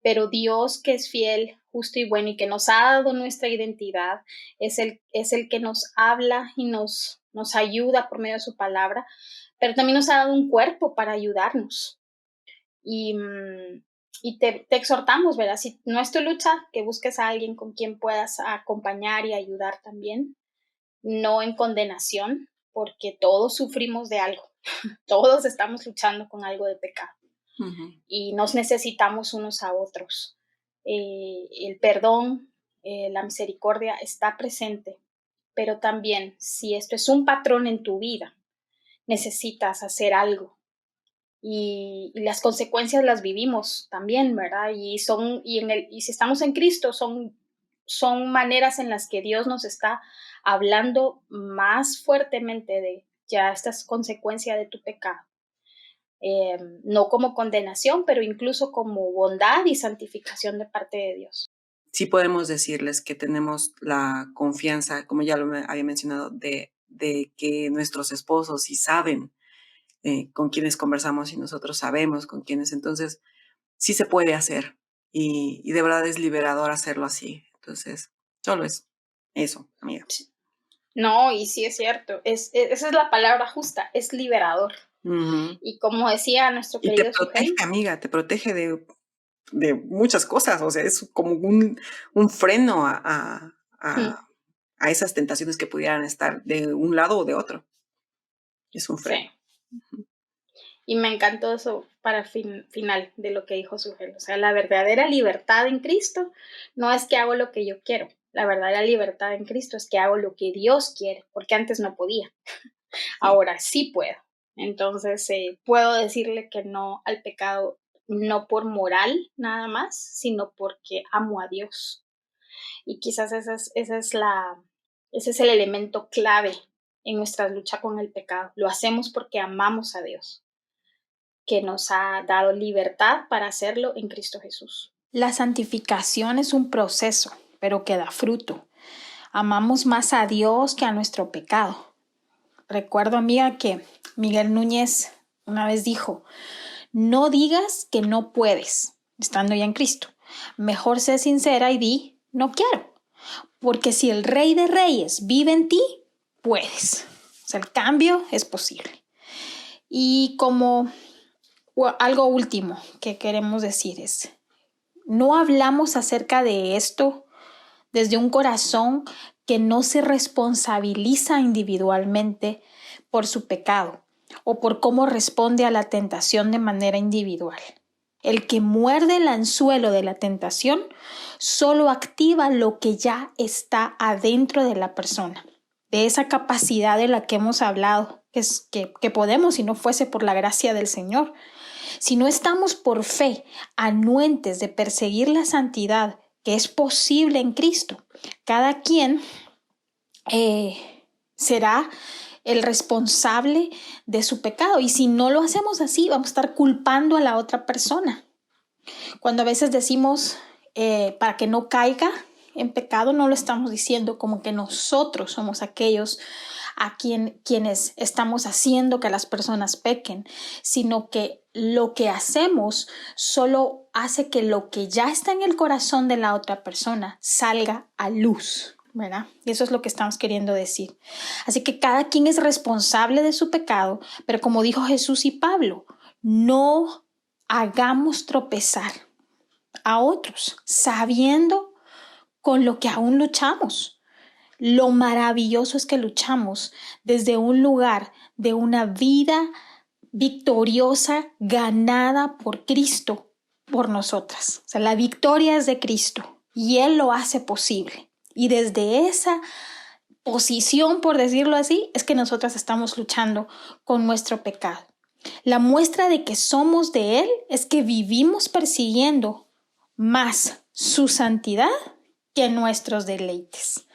Pero Dios, que es fiel, justo y bueno y que nos ha dado nuestra identidad, es el que nos habla y nos ayuda por medio de su palabra, pero también nos ha dado un cuerpo para ayudarnos. Y, y te exhortamos, ¿verdad? Si no es tu lucha, que busques a alguien con quien puedas acompañar y ayudar también, no en condenación, porque todos sufrimos de algo, todos estamos luchando con algo de pecado Ujú. y nos necesitamos unos a otros. El perdón, la misericordia está presente, pero también si esto es un patrón en tu vida, necesitas hacer algo y las consecuencias las vivimos también, ¿verdad? Y si estamos en Cristo, son maneras en las que Dios nos está hablando más fuertemente de ya esta es consecuencia de tu pecado. No como condenación, pero incluso como bondad y santificación de parte de Dios. Sí podemos decirles que tenemos la confianza, como ya había mencionado, de que nuestros esposos sí saben con quiénes conversamos y nosotros sabemos con quiénes. Entonces, sí se puede hacer y de verdad es liberador hacerlo así. Entonces, solo es eso, amiga. Sí. No, y sí es cierto, esa es la palabra justa, es liberador. Ujú. Y como decía nuestro Y te querido protege, Sujei, amiga, te protege de muchas cosas. O sea, es como un freno a esas tentaciones que pudieran estar de un lado o de otro. Es un freno. sí. Ujú. Y me encantó eso para final de lo que dijo Sujel. O sea, la verdadera libertad en Cristo no es que hago lo que yo quiero. La verdadera libertad en Cristo es que hago lo que Dios quiere, porque antes no podía. Ahora sí puedo. Entonces, puedo decirle que no al pecado, no por moral nada más, sino porque amo a Dios. Y quizás ese es el elemento clave en nuestra lucha con el pecado. Lo hacemos porque amamos a Dios, que nos ha dado libertad para hacerlo en Cristo Jesús. La santificación es un proceso, pero que da fruto. Amamos más a Dios que a nuestro pecado. Recuerdo, amiga, que Miguel Núñez una vez dijo: no digas que no puedes, estando ya en Cristo. Mejor sé sincera y di: no quiero. Porque si el Rey de Reyes vive en ti, puedes. O sea, el cambio es posible. Y como algo último que queremos decir es: no hablamos acerca de esto desde un corazón que no se responsabiliza individualmente por su pecado o por cómo responde a la tentación de manera individual. El que muerde el anzuelo de la tentación solo activa lo que ya está adentro de la persona, de esa capacidad de la que hemos hablado, que podemos si no fuese por la gracia del Señor. Si no estamos por fe anuentes de perseguir la santidad que es posible en Cristo, cada quien será el responsable de su pecado. Y si no lo hacemos así, vamos a estar culpando a la otra persona. Cuando a veces decimos para que no caiga en pecado, no lo estamos diciendo como que nosotros somos aquellos a quienes estamos haciendo que las personas pequen, sino que lo que hacemos solo hace que lo que ya está en el corazón de la otra persona salga a luz, ¿verdad? Y eso es lo que estamos queriendo decir. Así que cada quien es responsable de su pecado, pero como dijo Jesús y Pablo, no hagamos tropezar a otros, sabiendo con lo que aún luchamos. Lo maravilloso es que luchamos desde un lugar de una vida victoriosa ganada por Cristo, por nosotras. O sea, la victoria es de Cristo y Él lo hace posible. Y desde esa posición, por decirlo así, es que nosotras estamos luchando con nuestro pecado. La muestra de que somos de Él es que vivimos persiguiendo más su santidad que nuestros deleites.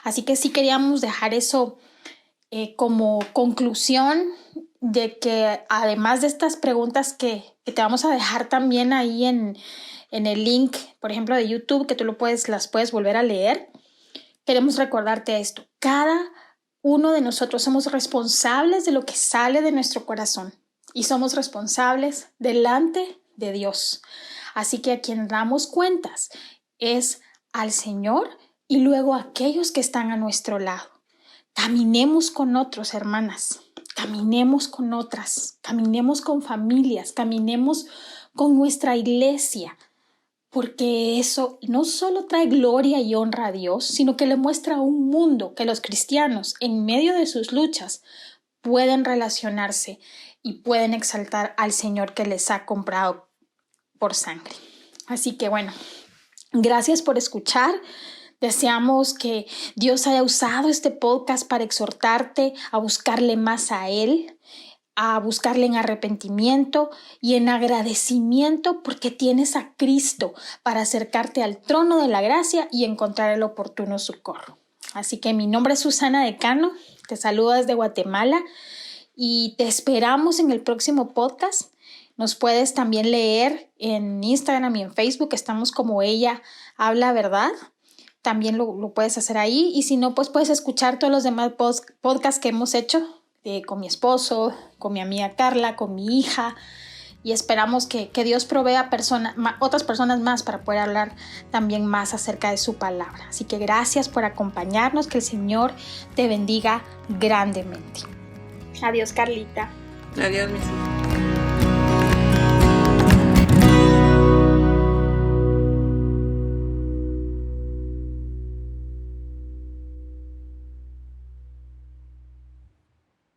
Así que sí queríamos dejar eso como conclusión de que además de estas preguntas que te vamos a dejar también ahí en el link, por ejemplo, de YouTube, que tú las puedes volver a leer, queremos recordarte esto. Cada uno de nosotros somos responsables de lo que sale de nuestro corazón y somos responsables delante de Dios. Así que a quien damos cuentas es al Señor y luego a aquellos que están a nuestro lado. Caminemos con otros, hermanas, caminemos con otras, caminemos con familias, caminemos con nuestra iglesia, porque eso no solo trae gloria y honra a Dios, sino que le muestra a un mundo que los cristianos, en medio de sus luchas, pueden relacionarse y pueden exaltar al Señor que les ha comprado por sangre. Así que bueno, gracias por escuchar. Deseamos que Dios haya usado este podcast para exhortarte a buscarle más a Él, a buscarle en arrepentimiento y en agradecimiento porque tienes a Cristo para acercarte al trono de la gracia y encontrar el oportuno socorro. Así que mi nombre es Susana Decano, te saludo desde Guatemala y te esperamos en el próximo podcast. Nos puedes también leer en Instagram y en Facebook, estamos como Ella Habla Verdad. También lo puedes hacer ahí y si no, pues puedes escuchar todos los demás podcasts que hemos hecho con mi esposo, con mi amiga Carla, con mi hija y esperamos que Dios provea otras personas más para poder hablar también más acerca de su palabra. Así que gracias por acompañarnos, que el Señor te bendiga grandemente. Adiós, Carlita. Adiós, mi hija.